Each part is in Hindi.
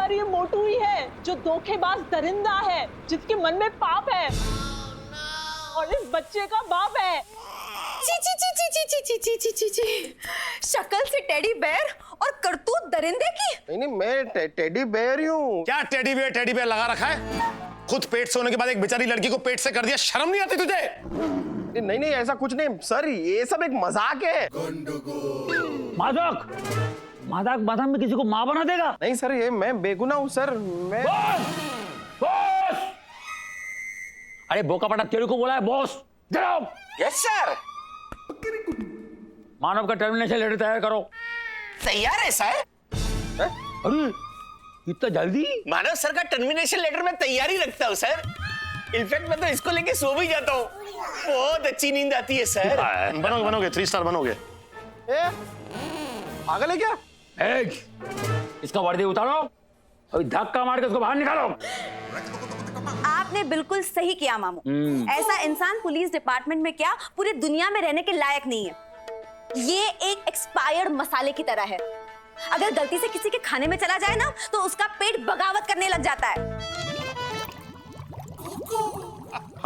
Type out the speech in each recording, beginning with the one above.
यार ये मोटू ही है जो धोखेबाज दरिंदा है, जिसके मन में पाप है और इस बच्चे का बाप है। ची ची ची ची ची ची ची ची ची ची। शक्ल से टेडी बेयर और करतूत दरिंदे की। नहीं मैं टेडी बेयर ही हूँ। क्या टेडी बेयर लगा रखा है? खुद पेट से होने के बाद एक बेचारी लड़की को पेट से कर दिया, शर्म नहीं आती तुझे? नहीं नहीं ऐसा कुछ नहीं सर, ये सब एक मजाक है। मजाक में किसी को माँ बना देगा? नहीं सर, ये मैं बेगुनाह हूँ सर। मैं बॉस! अरे बोका पटा तेरे को बोला है बॉस। जाओ। Yes sir. मानव का टर्मिनेशन लेटर तैयार करो। तैयार है सर। अरे इतना जल्दी? मानव सर का टर्मिनेशन लेटर मैं तैयारी रखता हूँ सर। इनफैक्ट मैं तो इसको लेके सो भी जाता हूँ, बहुत अच्छी नींद आती है सर। बनोगे 3 स्टार बनोगे। पागल है क्या? इसका वर्दी उतारो, अभी धक्का मार के उसको बाहर निकालो। आपने बिल्कुल सही किया मामू। ऐसा इंसान पुलिस डिपार्टमेंट में क्या पूरी दुनिया में रहने के लायक नहीं है। ये एक एक्सपायर्ड मसाले की तरह है, अगर गलती से किसी के खाने में चला जाए ना तो उसका पेट बगावत करने लग जाता है।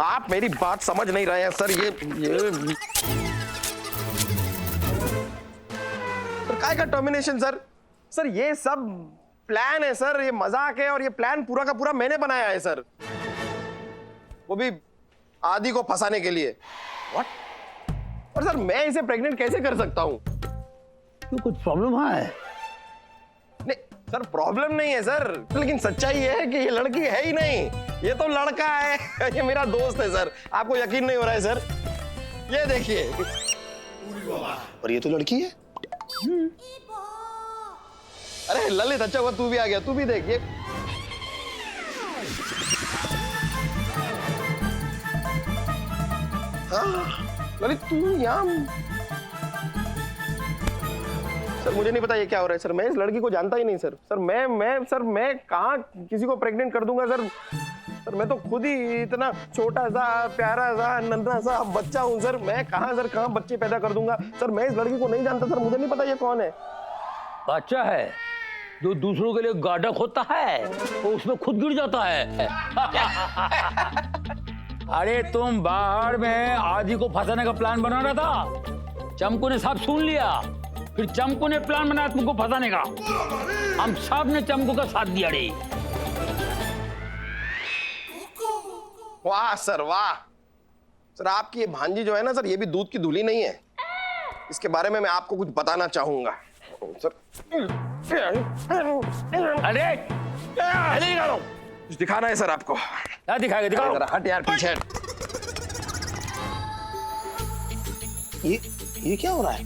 आप मेरी बात समझ नहीं रहे हैं सर। ये काय का टर्मिनेशन सर? सर ये सब प्लान है सर, ये मजाक है और ये प्लान पूरा का पूरा मैंने बनाया है सर, वो भी आदि को फंसाने के लिए। व्हाट? और सर मैं इसे प्रेग्नेंट कैसे कर सकता हूँ? तो कुछ प्रॉब्लम है? नहीं सर प्रॉब्लम नहीं है सर, लेकिन सच्चाई ये है कि ये लड़की है ही नहीं, ये तो लड़का है। ये मेरा दोस्त है सर। आपको यकीन नहीं हो रहा है सर? ये देखिए। और ये तो लड़की है। अरे ललित अच्छा हुआ तू भी आ गया, तू भी देख। ये हाँ ललित तू यहाँ। सर मुझे नहीं पता ये क्या हो रहा है सर, मैं इस लड़की को जानता ही नहीं सर। सर मैं कहाँ किसी को प्रेग्नेंट कर दूंगा सर? सर मैं तो खुद ही इतना छोटा सा प्यारा सा नन्हा सा बच्चा हूँ सर। मैं कहाँ बच्चे पैदा कर दूंगा सर? मैं इस लड़की को नहीं जानता सर, मुझे नहीं पता ये कौन है। बच्चा है जो दूसरों के लिए गाडक होता है वो उसमें खुद गिर जाता है। अरे तुम बाहर में आदि को फंसाने का प्लान बना रहा था, चमकू ने सब सुन लिया, फिर चमकू ने प्लान बनाया तुमको फंसाने का। हम सब ने चमकू का साथ दिया रे। वाह सर वाह। सर आपकी ये भांजी जो है ना सर, ये भी दूध की धुली नहीं है। इसके बारे में मैं आपको कुछ बताना चाहूंगा सर। अरे कुछ दिखाना है सर आपको। क्या दिखाएगा? दिखाओ। हट यार पीछे। ये क्या हो रहा है?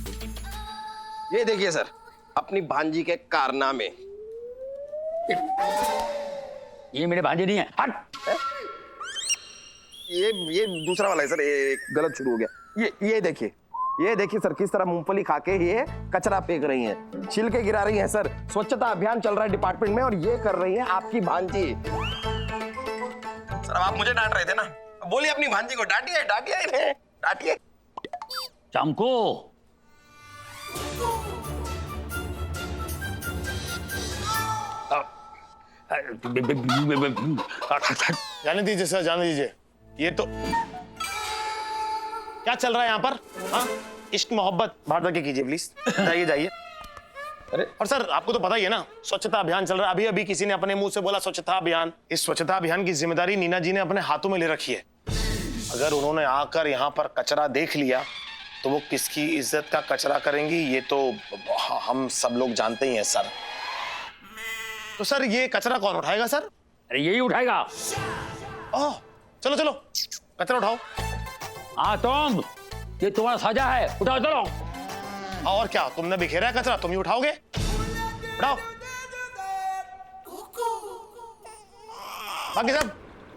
ये देखिए सर अपनी भांजी के कारनामे। ये मेरे भांजे नहीं है। हट। ये दूसरा वाला है सर, ये गलत शुरू हो गया। ये देखिए सर किस तरह मूंगफली खा के ये कचरा फेंक रही हैं, छिलके गिरा रही हैं सर। स्वच्छता अभियान चल रहा है डिपार्टमेंट में और ये कर रही है आपकी भांजी। सर आप मुझे डांट रहे थे ना, बोलिए अपनी भांजी को डांटिए। चमको जाने दीजिए सर, जाने दीजिए। ये तो क्या चल रहा है यहाँ पर? हाँ इश्क मोहब्बत बाहर जाके कीजिए प्लीज। जाइए। अरे और सर आपको तो पता ही है ना, स्वच्छता अभियान चल रहा है। अभी अभी किसी ने अपने मुंह से बोला स्वच्छता अभियान। इस स्वच्छता अभियान की जिम्मेदारी नीना जी ने अपने हाथों में ले रखी है। अगर उन्होंने आकर यहाँ पर कचरा देख लिया तो वो किसकी इज्जत का कचरा करेंगी, ये तो हम सब लोग जानते ही हैं सर। तो सर ये कचरा कौन उठाएगा सर? अरे यही उठाएगा। ओह चलो कचरा उठाओ। हाँ तुम, ये तुम्हारा सजा है, उठाओ चलो। और क्या, तुमने बिखेरा है कचरा, तुम ही उठाओगे? उठाओ। बाकी सब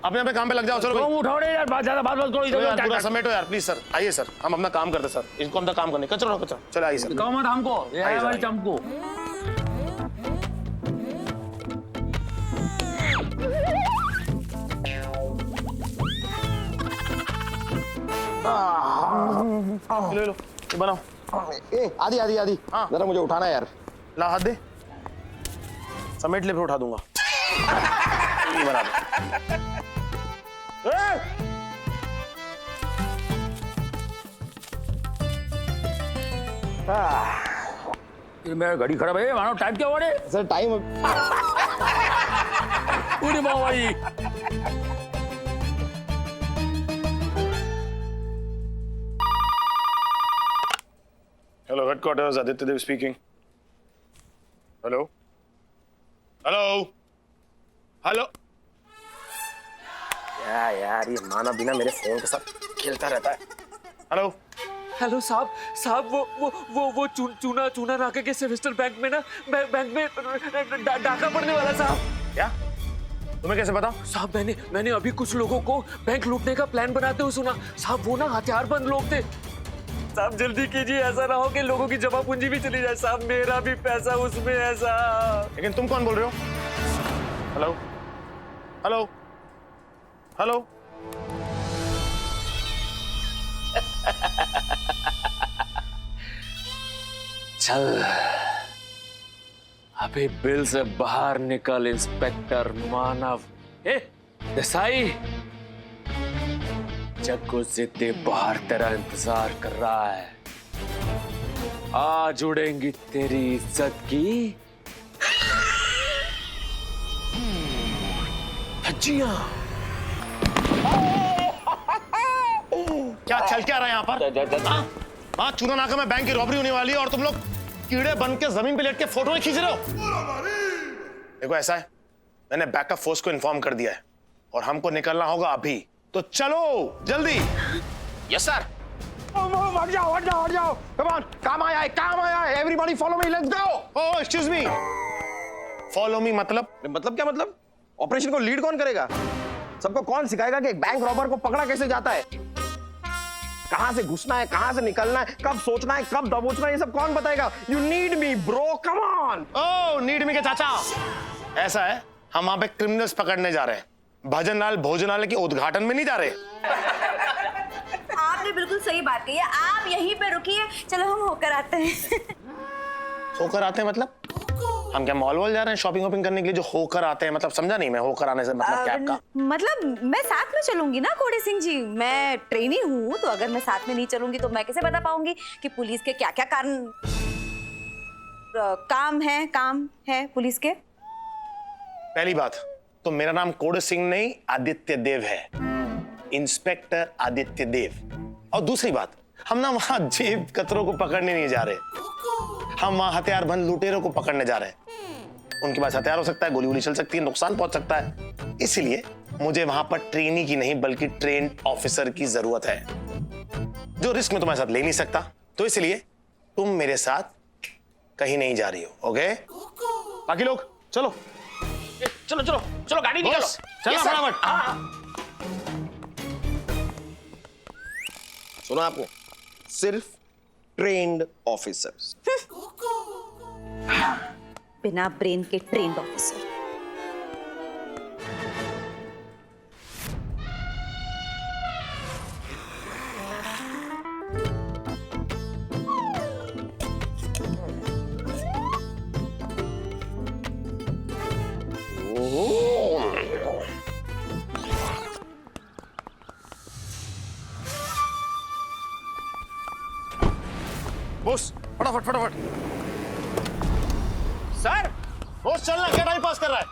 अपने अपने काम पे लग जाओ। चलो तुम उठाओ रे यार, ज्यादा बात करो। यार पूरा समेटो यार प्लीज सर। आइए सर, हम अपना काम करते सर, इनको अपना काम करने। कचरा कचरा चलो आइए सर। कहो मत हमको, ये है हमारी चमकू। लो बनाओ। आदि हाँ। जरा मुझे उठाना यार। ला हाथ दे, समेट ले फिर उठा दूंगा। ये बना दो। ये मेरा घड़ी खराब है मानो टाइम क्या हुआ रे सर टाइम पूरी भाई हेलो हेडक्वार्टर्स, आदित्य देव स्पीकिंग। Hello hello hello. यार ये माना बिना मेरे फोन के साथ खेलता रहता है। हेलो हेलो साहब वो चूना नाके के सेमेस्टर बैंक में ना बैंक में डाका पड़ने वाला साहब। क्या? तुम्हें कैसे पता? साहब मैंने अभी कुछ लोगों को बैंक लूटने का प्लान बनाते हुए सुना। साहब वो ना हथियारबंद लोग थे। साहब जल्दी कीजिए, ऐसा ना हो कि लोगों की जमा पूंजी भी चली जाए। साहब मेरा भी पैसा उसमें है साहब। लेकिन तुम कौन बोल रहे हो? Hello hello hello. चल अभी बिल से बाहर निकल इंस्पेक्टर मानव। देसाई, जग्गू जिद्दी बाहर तेरा इंतजार कर रहा है। आज उड़ेंगी तेरी इज्जत की धज्जियां। क्या चल क्या रहा है यहाँ पर? हाँ, चूना नाका में बैंक की रॉबरी होने वाली है और तुम लोग कीड़े बन के जमीन पे लेट के फोटो खींच रहे हो। देखो ऐसा है, मैंने बैकअप फोर्स को इन्फॉर्म कर दिया है और हमको निकलना होगा अभी, तो चलो जल्दी। Yes sir. हट जाओ कम ऑन, काम आया है everybody follow me, let's go. Oh excuse me, follow me मतलब क्या मतलब? ऑपरेशन को लीड कौन करेगा? सबको कौन सिखाएगा कि एक बैंक रॉबर को पकड़ा कैसे जाता है? कहां से घुसना है, कहां से निकलना है, कब सोचना है, कब दबोचना है, ये सब कौन बताएगा? You need me bro, come on. Oh need me के चाचा। ऐसा है, हम वहां पे क्रिमिनल्स पकड़ने जा रहे हैं, भजनलाल भोजनालय के उद्घाटन में नहीं जा रहे। आपने बिल्कुल सही बात कही है, आप यहीं पे रुकिए, चलो हम होकर आते हैं। होकर आते हैं मतलब? हम क्या मॉल वॉल जा रहे हैं शॉपिंग वॉपिंग करने के लिए? जो होकर आते हैं मतलब समझा नहीं मैं। होकर आने से मतलब क्या का? मतलब मैं साथ में चलूंगी ना कोड़ी सिंह जी, मैं ट्रेनी हूँ, तो अगर मैं साथ में नहीं चलूंगी तो मैं कैसे बता पाऊंगी कि पुलिस के क्या क्या काम है पुलिस के। पहली बात तो मेरा नाम कोड़े सिंह नहीं आदित्य देव है, इंस्पेक्टर आदित्य देव। और दूसरी बात, हम ना वहां जेब कतरों को पकड़ने नहीं जा रहे, हम वहां हथियारबंद लुटेरों को पकड़ने जा रहे हैं। उनके पास हथियार हो सकता है, गोली वोली चल सकती है, नुकसान पहुंच सकता है, इसलिए मुझे वहां पर ट्रेनी की नहीं बल्कि ट्रेन्ड ऑफिसर की जरूरत है, जो रिस्क में तुम्हारे साथ ले नहीं सकता। तो इसलिए तुम मेरे साथ कहीं नहीं जा रही हो, ओके? बाकी लोग चलो चलो चलो चलो गाड़ी निकालो। चलो Yes, sir. फटाफट। सुना आपने? सिर्फ ट्रेन्ड ऑफिसर्स। बिना ब्रेन के ट्रेन्ड ऑफिसर। बॉस फटाफट फटाफट। सर बॉस चलना, क्या टाइम पास कर रहा है?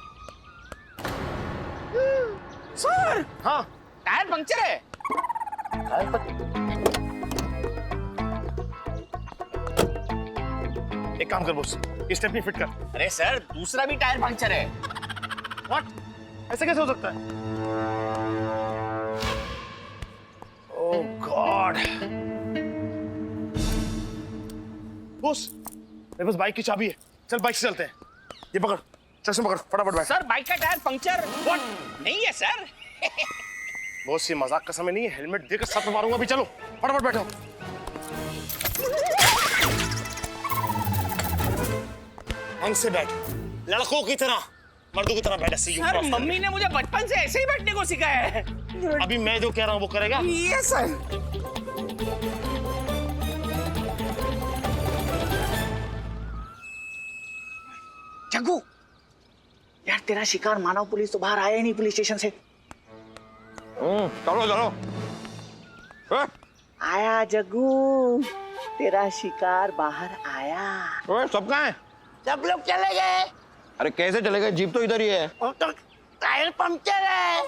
सर हाँ टायर पंक्चर है। एक काम कर बॉस, स्टेपनी फिट कर। अरे सर दूसरा भी टायर पंक्चर है। व्हाट? ऐसे कैसे हो सकता है? ओह गॉड। बॉस मेरे पास बाइक की चाबी है, चल बाइक से चलते हैं। ये पकड़, चश्मा पकड़, फटाफट बैठ। सर बाइक का टायर पंक्चर व्हाट? नहीं है सर। बॉस ये मजाक का समय नहीं है, हेलमेट देकर साथ में मारूंगा। अभी चलो फटाफट बैठो। ढंग से बैठ, लड़कों की तरह, मर्दों की तरह बैठ। ऐसे यूं सर क्रॉस कर। मम्मी ने मुझे बचपन से ऐसे ही बैठने को सिखाया है। अभी मैं जो कह रहा हूँ वो करेगा? Yes sir. जग्गू यार तेरा शिकार मानव पुलिस तो बाहर आया ही नहीं पुलिस स्टेशन से। चलो चलो। आया जग्गू, तेरा शिकार बाहर आया। सब कहाँ है? सब लोग चले गए। अरे कैसे चले गए? जीप तो इधर ही है। और तो टायर पंक्चर है।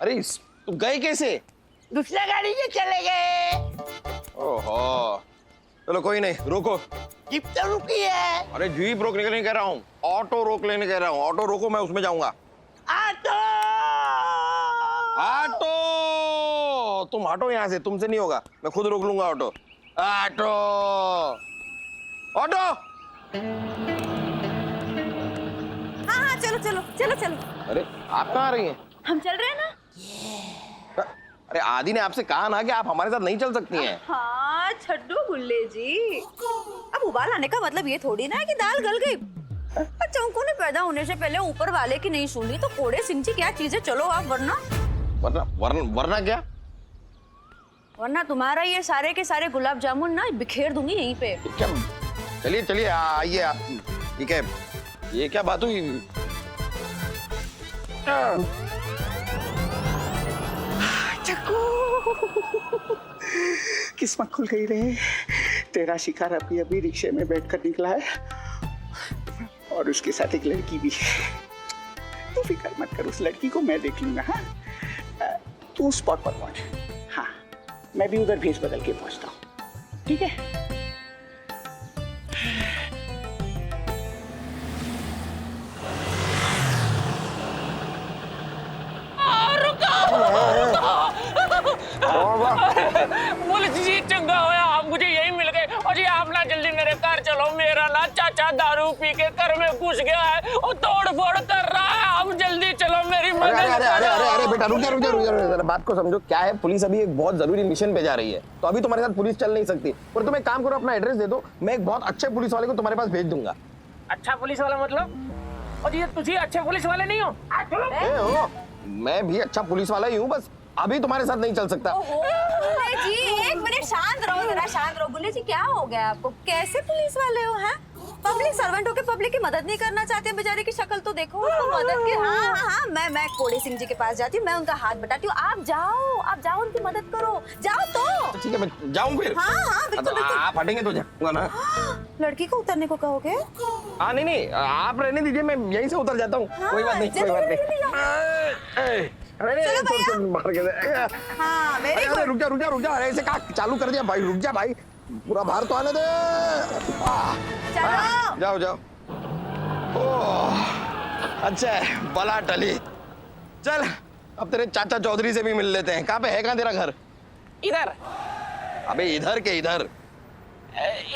अरे तुम गए कैसे? दूसरा गाड़ी से चले गए। ओहो, चलो कोई नहीं, रोको। जीप तो रुकी है। अरे जीप रोकने के लिए कह रहा हूँ, ऑटो रोक लेने कह रहा हूँ। ऑटो रोको, मैं उसमें जाऊंगा। ऑटो ऑटो, तुम हटो यहाँ से, तुमसे नहीं होगा, मैं खुद रोक लूंगा ऑटो। Auto auto. हाँ हाँ चलो चलो चलो चलो। अरे आप कहाँ आ रही हैं? हम चल रहे हैं ना। अरे आदि ने आपसे कहा ना कि आप हमारे साथ नहीं चल सकती हैं। हाँ छड्डू गुल्ले जी, अब उबाल आने का मतलब ये थोड़ी ना है कि दाल गल गई। चौंकू ने पैदा होने से पहले ऊपर वाले की नहीं सुनी तो कोड़े सिंह जी क्या चीजें, चलो आप। वरना वरना क्या? वरना तुम्हारा ये सारे के सारे गुलाब जामुन ना बिखेर दूंगी यहीं पे। क्या? चलिए चलिए आइए आप। ठीक है, ये क्या बात हुई? किस्मत खुल गई रे। तेरा शिकार अभी अभी रिक्शे में बैठकर निकला है और उसके साथ एक लड़की भी है। तू फिक्र मत कर, उस लड़की को मैं देख लूंगा। हाँ, तू स्पॉट पर पहुंच। हाँ, मैं भी उधर भेस बदल के पहुंचता हूँ। ठीक है? पुलिस जी चंगा होया आप मुझे यही मिल गए। और जी आप ना जल्दी मेरे घर चलो, मेरा ना चाचा दारू पी के घर में घुस गया है और तोड़ फोड़ कर रहा है। आप जल्दी चलो, मेरी मदद करो। अरे बेटा रुक जा जरा बात को समझो। क्या है, पुलिस अभी एक बहुत जरूरी मिशन पे जा रही है, तो अभी तुम्हारे साथ पुलिस चल नहीं सकती। पर तुम एक काम करो, अपना एड्रेस दे दो, मैं एक बहुत अच्छे पुलिस वाले को तुम्हारे पास भेज दूंगा। अच्छा पुलिस वाला मतलब? और ये तुझे अच्छे पुलिस वाले नहीं हो? हो, मैं भी अच्छा पुलिस वाला ही हूँ, बस अभी तुम्हारे साथ नहीं चल सकता। गुल्ले जी एक मिनट शांत रहो, जरा शांत रहो। गुल्ले जी क्या हो गया आपको? कैसे पुलिस वाले हो? हैं पब्लिक सर्वेंट हो के पब्लिक की मदद नहीं करना चाहते? बेचारे की शक्ल तो देखो, उसको मदद की। हाँ हाँ हाँ, मैं कोड़े सिंह जी के पास जाती हूँ, मैं उनका हाथ बटाती हूँ। आप जाओ उनकी मदद करो, जाओ तो। ठीक है, मैं जाऊँ फिर? हाँ हाँ बिल्कुल बिल्कुल। आप हटेंगे तो जाऊंगा ना। लड़की को उतरने को कहोगे? हाँ नहीं, आप रहने दीजिए, मैं यहीं से उतर जाता हूँ। कोई बात नहीं, कोई बात नहीं। चलो भैया। मार के हाँ वेरी गुड। रुक जा। अरे ऐसे कहा चालू कर दिया भाई, रुक जा भाई, पूरा बाहर तो आने दे। चलो जाओ। ओह अच्छा है, बला टली। चल अब तेरे चाचा चौधरी से भी मिल लेते हैं। कहाँ पे है, कहाँ तेरा घर? इधर। अबे इधर के इधर?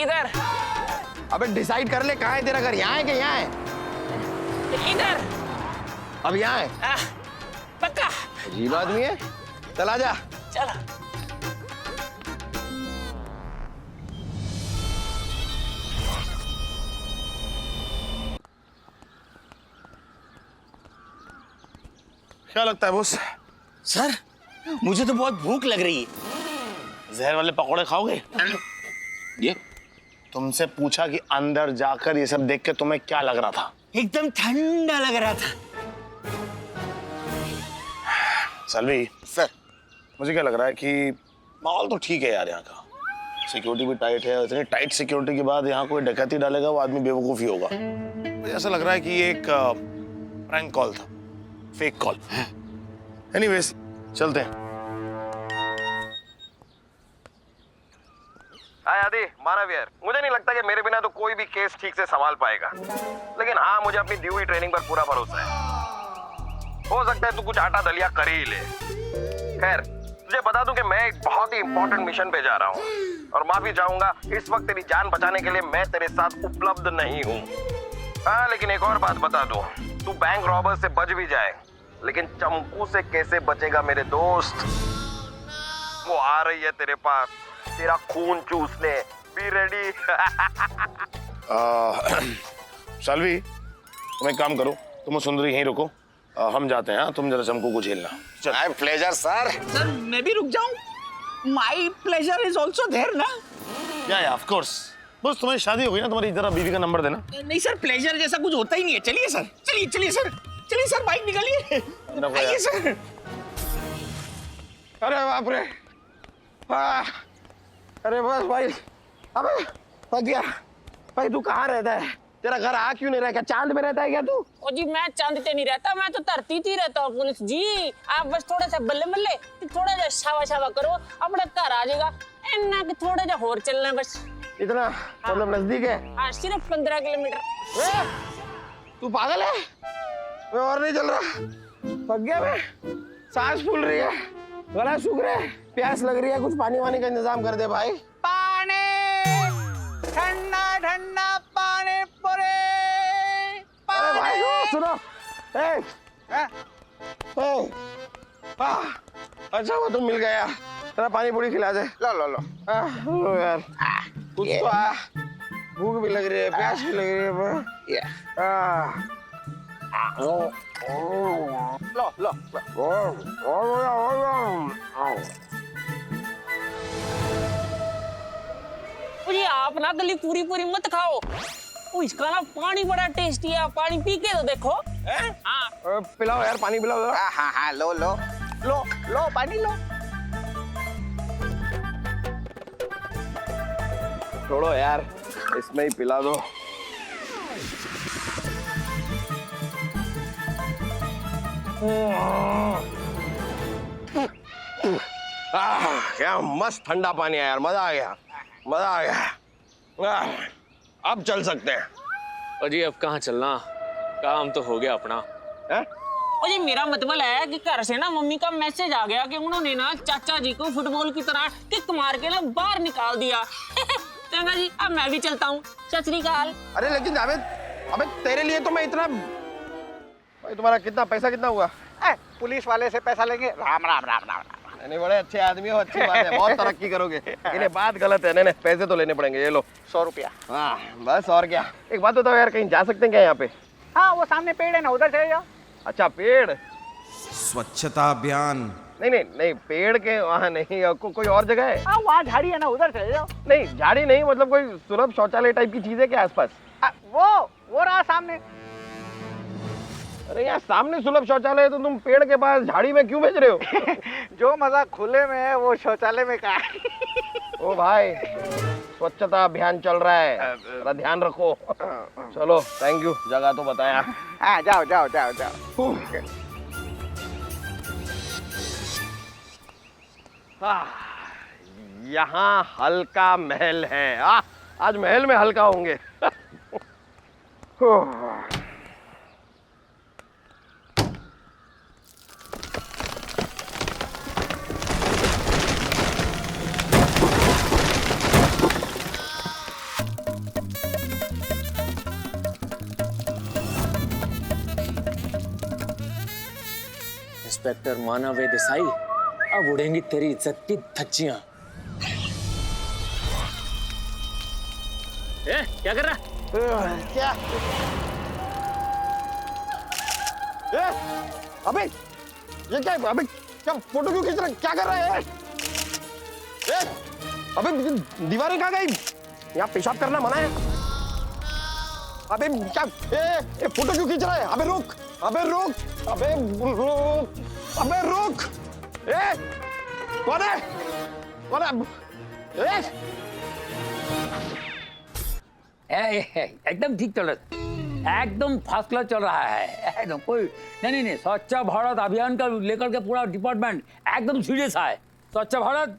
इधर। अबे डिसाइड कर ले, कहाँ है तेरा घर? यहाँ है कि यहाँ है? इधर। अब यहाँ है? पक्का? अजीब आदमी है। चल आजा। चलो। क्या लगता है बॉस? सर मुझे तो बहुत भूख लग रही है। जहर वाले पकौड़े खाओगे? ये तुमसे पूछा कि अंदर जाकर ये सब देख के तुम्हें क्या लग रहा था? एकदम ठंडा लग रहा था। सलवी सर मुझे क्या लग रहा है कि माहौल तो ठीक है यार, यहाँ का सिक्योरिटी भी टाइट है। इतनी टाइट सिक्योरिटी के बाद यहाँ कोई डकैती डालेगा वो आदमी बेवकूफ ही होगा। मुझे ऐसा लग रहा है कि ये एक प्रैंक कॉल था, फेक कॉल। एनीवेज चलते हैं। हाय आदि, मानव यार, मुझे नहीं लगता कि मेरे बिना तो कोई भी केस ठीक से संभाल पाएगा, लेकिन हाँ मुझे अपनी दी हुई ट्रेनिंग पर पूरा भरोसा है। हो सकता है तू कुछ आटा दलिया कर ही ले। खैर तुझे बता दूं कि मैं एक बहुत ही इंपॉर्टेंट मिशन पे जा रहा हूँ और माफी चाहूंगा, इस वक्त तेरी जान बचाने के लिए मैं तेरे साथ उपलब्ध नहीं हूँ। हाँ लेकिन एक और बात बता दूं, तू बैंक रॉबर से बच भी जाए, लेकिन चंपू से कैसे बचेगा मेरे दोस्त? वो आ रही है तेरे पास, तेरा खून चूसने। Be ready. शालवी तुम एक काम करो, तुम सुंदरी यहीं रुको, हम जाते हैं। तुम जरा चंपू को झेलना। My pleasure sir. सर मैं भी रुक जाऊं? My pleasure is also there ना? या ऑफ कोर्स, बस तुम्हारी शादी हो गई ना, तुम्हारी जरा बीवी का नंबर देना। नहीं सर, प्लेजर जैसा कुछ होता ही नहीं है। चलिए सर, चलिए चलिए सर, चलिए सर, बाइक निकालिए, आइए सर। अरे बाप रे, अरे बस भाई, अबे थक गया भाई। तू कहाँ रहता है? तेरा घर आ क्यों नहीं रहा? क्या चांद में रहता है क्या तू? ओ जी मैं चांद पे नहीं रहता, मैं तो धरती थी रहता हूँ पुलिस जी। आप बस थोड़ा सा बल्ले बल्ले थोड़ा सा शावा शावा करो, अपना घर आ जाएगा। इन्ना कि थोड़ा सा और चलना है बस। इतना मतलब नजदीक है? हाँ सिर्फ 15 किलोमीटर। तू पागल है? मैं और नहीं चल रहा, थक गया मैं। सांस फूल रही है, गला सूख रहा है, प्यास लग रही है। कुछ पानी वानी का इंतजाम कर दे भाई। पानी, ठंडा ठंडा पानी पूरे। अरे भाई सुनो, अच्छा वो तुम मिल गया, तेरा पानी पूरी खिला दे। लो लो लो, लो यार, कुछ तो भूख भी लग रही है, प्यास भी लग रही है। लो लो, जी आप ना गली पूरी पूरी मत खाओ, इसका ना पानी बड़ा टेस्टी है, पानी पी के तो देखो। हाँ पिलाओ यार, पानी पिलाओ। हाँ हाँ, लो लो लो लो, पानी लो। छोड़ो यार, इसमें ही पिला दो। क्या मस्त ठंडा पानी है यार, मजा आ गया, मजा आ गया। अब चल सकते हैं। अजी अब कहाँ चलना, काम तो हो गया अपना। हैं? ओ जी मेरा मतलब है कि घर से ना मम्मी का मैसेज आ गया कि उन्होंने ना चाचा जी को फुटबॉल की तरह किक मार के ना बाहर निकाल दिया। चंगा जी अब मैं भी चलता हूँ, सत श्री अकाल। अरे लेकिन जावेद, अबे तेरे लिए तो मैं इतना, भाई तुम्हारा कितना पैसा कितना हुआ? पुलिस वाले से पैसा लेंगे। राम राम राम राम राम। नहीं बड़े अच्छे आदमी हो, अच्छी बात है, बहुत तरक्की करोगे। ये बात गलत है। नहीं पैसे तो लेने पड़ेंगे, ये लो 100 रुपया। हाँ बस, और क्या। एक बात बताओ यार, कहीं जा सकते हैं क्या यहाँ पे? हाँ वो सामने पेड़ है ना, उधर चले जाओ। अच्छा पेड़, स्वच्छता अभियान। नहीं नहीं नहीं, पेड़ के वहाँ नहीं, कोई और जगह है? हाँ वहाँ झाड़ी है ना, उधर चले जाओ। नहीं झाड़ी नहीं, मतलब कोई सुलभ शौचालय टाइप की चीज है क्या आसपास? वो रहा सामने। अरे यार सामने सुलभ शौचालय है तो तुम पेड़ के पास झाड़ी में क्यों भेज रहे हो? जो मजा खुले में है वो शौचालय में कहाँ है? ओ भाई, स्वच्छता अभियान चल रहा है, थोड़ा ध्यान रखो। चलो थैंक यू, जगह तो बताया। हाँ जाओ जाओ जाओ जाओ। यहाँ हल्का महल है। आज महल में हल्का होंगे। इंस्पेक्टर मानव देसाई, अब उड़ेंगी तेरी इज्जत की धज्जियां। क्या कर रहा? क्या? अबे ये क्या? अबे क्या फोटो क्यों खींच रहा है? क्या कर रहा है? अबे दीवारें कहाँ गई? यहाँ पेशाब करना मना है। अबे क्या? फोटो क्यों खींच रहा है? अबे रुक, अबे रुक, अबे रुक, अबे रुक। कौन है? कौन है? एकदम ठीक चल रहा है, एकदम फर्स्ट क्लास चल रहा है। एकदम कोई नहीं, स्वच्छ भारत अभियान का लेकर के पूरा डिपार्टमेंट एकदम सीरियस है। स्वच्छ Bharat,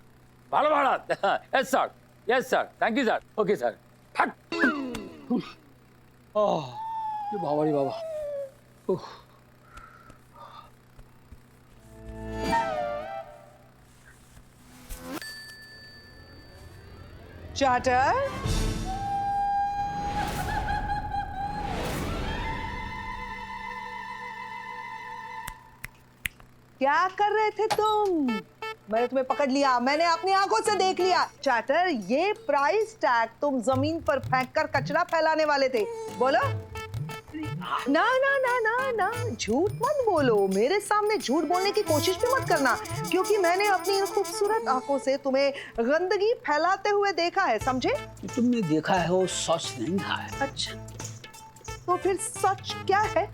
Bharat. Yes sir, yes sir, thank you sir, okay sir. ये बाबा रे बाबा। चार्टर, क्या कर रहे थे तुम? मैंने तुम्हें पकड़ लिया, मैंने अपनी आंखों से देख लिया। चार्टर, ये प्राइस टैग तुम जमीन पर फेंक कर कचरा फैलाने वाले थे, बोलो। ना ना ना ना ना, झूठ मत बोलो, मेरे सामने झूठ बोलने की कोशिश भी मत करना, क्योंकि मैंने अपनी इन खूबसूरत आंखों से तुम्हें गंदगी फैलाते हुए देखा है, समझे? तुमने देखा है वो सच नहीं है। अच्छा, तो फिर सच क्या है?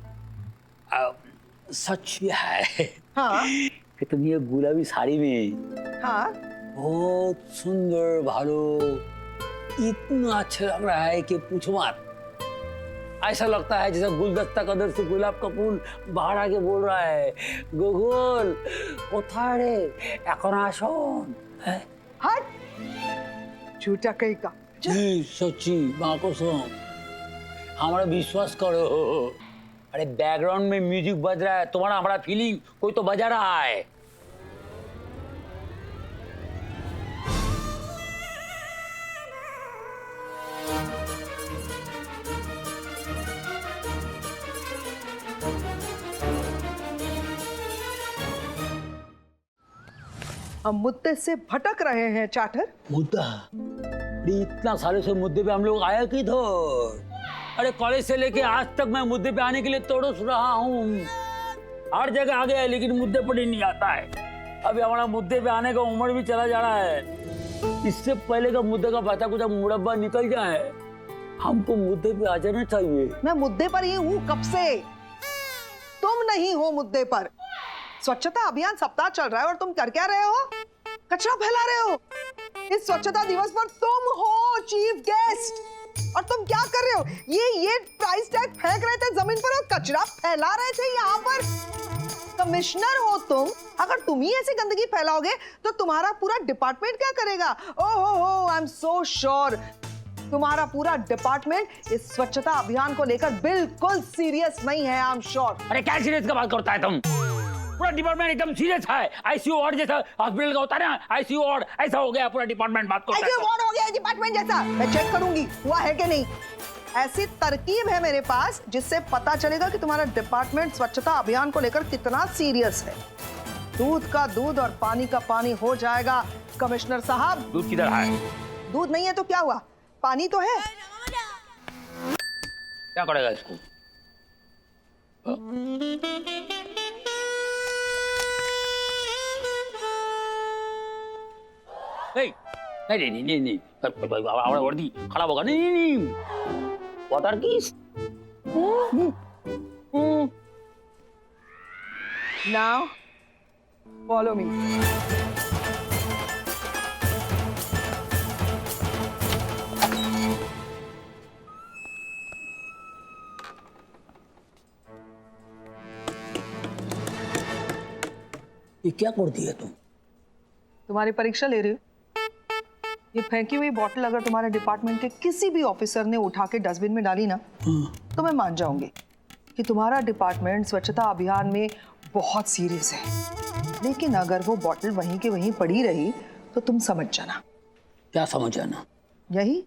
सच ये है हाँ कि तुम ये गुलाबी साड़ी में हाँ, बहुत सुंदर, भालो, इतना अच्छा लग रहा है कि पूछो मत। ऐसा लगता है जैसे गुलदस्ता का अंदर से गुलाब का फूल बाहर आके बोल रहा है, गोगोल कोথায় রে এখন আসুন। हट, झूठा कहीं का। जी सच्ची माँ कसम, हमारा विश्वास करो। अरे बैकग्राउंड में म्यूजिक बज रहा है, तुम्हारा हमारा फीलिंग कोई तो बजा रहा है। हम मुद्दे से भटक रहे हैं चाटर। मुद्दा? अरे इतना सालों से मुद्दे पे हम लोग आया की तो। अरे कॉलेज से लेके आज तक मैं मुद्दे पे आने के लिए तड़प रहा हूँ। हर जगह आ गया है लेकिन मुद्दे पर ही नहीं आता है। अभी हमारा मुद्दे पे आने का उम्र भी चला जा रहा है। इससे पहले का मुद्दे का बचा कुछ मुरब्बा निकल जाए, हमको मुद्दे पे आ जाना चाहिए। मैं मुद्दे पर ही हूँ कब से, तुम नहीं हो मुद्दे पर। स्वच्छता अभियान सप्ताह चल रहा है और तुम कर क्या रहे हो? कचरा फैला रहे हो। इस स्वच्छता दिवस पर तुम हो चीफ गेस्ट और तुम क्या कर रहे हो? ये प्राइस टैग फेंक रहे थे जमीन पर और कचरा फैला रहे थे यहाँ पर। कमिश्नर हो तुम, अगर तुम ही ऐसी गंदगी फैलाओगे तो तुम्हारा पूरा डिपार्टमेंट क्या करेगा? ओहो, आई एम सो श्योर तुम्हारा पूरा डिपार्टमेंट इस स्वच्छता अभियान को लेकर बिल्कुल सीरियस नहीं है। I am sure. अरे क्या सीरियस का बात करता है तुम? पूरा डिपार्टमेंट एकदम सीरियस है। आईसीयू वार्ड जैसा हॉस्पिटल का होता है ना, आईसीयू वार्ड ऐसा हो गया पूरा डिपार्टमेंट। बात करता है आईसीयू वार्ड हो गया डिपार्टमेंट जैसा। मैं चेक करूंगी हुआ है कि नहीं। ऐसी तरकीब है मेरे पास जिससे पता चलेगा कि तुम्हारा डिपार्टमेंट स्वच्छता अभियान को लेकर कितना सीरियस है। दूध का दूध और पानी का पानी हो जाएगा कमिश्नर साहब। दूध किधर है? दूध नहीं है तो क्या हुआ, पानी तो है। क्या करेगा इसको? नहीं हमारा वर्दी खराब होगा। नहीं वाटर किस। Now follow me. ये क्या कर दिया तुम? तुम्हारी परीक्षा ले रही हो। ये फेंकी हुई बोतल अगर तुम्हारे डिपार्टमेंट के किसी भी ऑफिसर ने उठा के डस्टबिन में डाली ना तो मैं मान जाऊंगी कि तुम्हारा डिपार्टमेंट स्वच्छता अभियान में बहुत सीरियस है। लेकिन अगर वो बोतल वहीं के वहीं पड़ी रही तो तुम समझ जाना। क्या समझ जाना? यही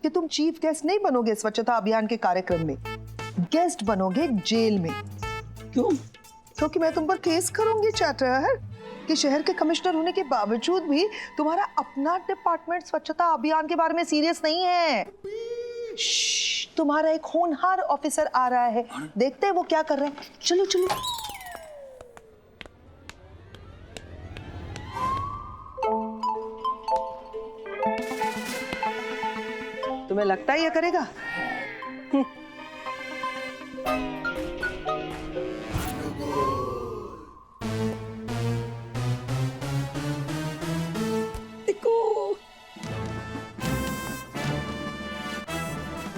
कि तुम चीफ गेस्ट नहीं बनोगे स्वच्छता अभियान के कार्यक्रम में, गेस्ट बनोगे जेल में। क्यों? क्योंकि मैं तुम पर केस करूंगी चाटर कि शहर के कमिश्नर होने के बावजूद भी तुम्हारा अपना डिपार्टमेंट स्वच्छता अभियान के बारे में सीरियस नहीं है। तुम्हारा एक होनहार ऑफिसर आ रहा है, देखते हैं वो क्या कर रहे हैं। चलो चलो। तुम्हें लगता है ये करेगा?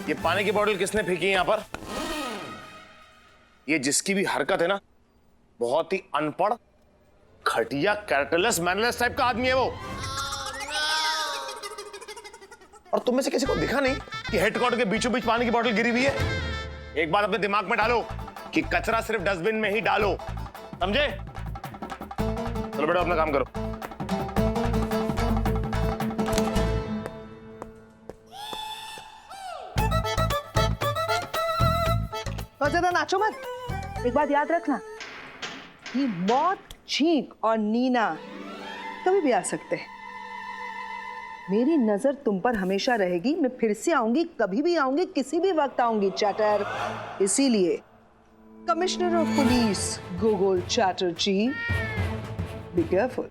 ये पानी की बोतल किसने फेंकी है यहाँ पर? ये जिसकी भी हरकत है ना, बहुत ही अनपढ़, घटिया, कैरेक्टरलेस, मैनरलेस टाइप का आदमी है वो। और तुम में से किसी को दिखा नहीं कि हेडक्वार्टर के बीचों बीच पानी की बोतल गिरी हुई है? एक बात अपने दिमाग में डालो कि कचरा सिर्फ डस्टबिन में ही डालो, समझे? चलो बेटा अपना काम करो। और ज्यादा नाचो मत। एक बात याद रखना कि मौत, छींक और नीना कभी भी आ सकते हैं। मेरी नजर तुम पर हमेशा रहेगी। मैं फिर से आऊंगी, कभी भी आऊंगी, किसी भी वक्त आऊंगी चाटर। इसीलिए Commissioner of Police Gogol Chatterjee, be careful.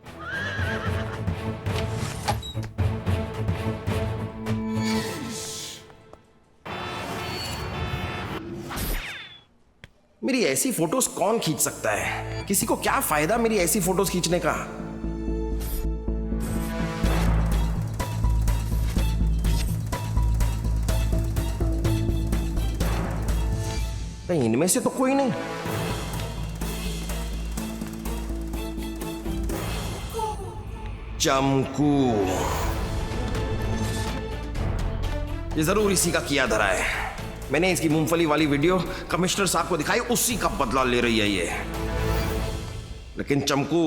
मेरी ऐसी फोटोज कौन खींच सकता है? किसी को क्या फायदा मेरी ऐसी फोटोज खींचने का? कहीं इनमें से तो कोई नहीं। चमकू, ये जरूर इसी का किया धरा है। मैंने इसकी मूंगफली वाली वीडियो कमिश्नर साहब को दिखाई, उसी का बदला ले रही है ये। लेकिन चमकू,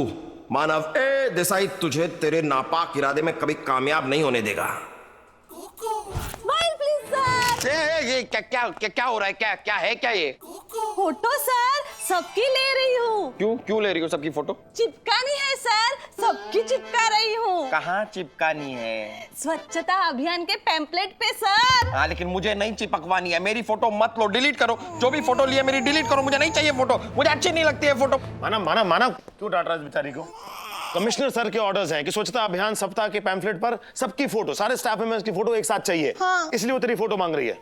मानव ए देसाई तुझे तेरे नापाक इरादे में कभी कामयाब नहीं होने देगा। Smile please sir. ये क्या हो रहा है? क्या है क्या ये? फोटो सर, सबकी ले रही हूँ। क्यों ले रही हो सबकी फोटो? चिपकानी है सर, सबकी चिपका रही हूँ। कहाँ चिपकानी है? स्वच्छता अभियान के पैम्पलेट पे सर। हाँ, लेकिन मुझे नहीं चिपकवानी है। मेरी फोटो मत लो, डिलीट करो। जो भी फोटो लिए मेरी डिलीट करो, मुझे नहीं चाहिए फोटो। मुझे अच्छी नहीं लगती है फोटो। माना क्यों डांट रहा है इस बेचारी को? कमिश्नर सर के ऑर्डर्स हैं कि स्वच्छता अभियान सप्ताह के पैम्फलेट पर सबकी फोटो, सारे स्टाफ मेंबर्स की फोटो एक साथ चाहिए। हाँ। इसलिए वो तेरी फोटो मांग रही है।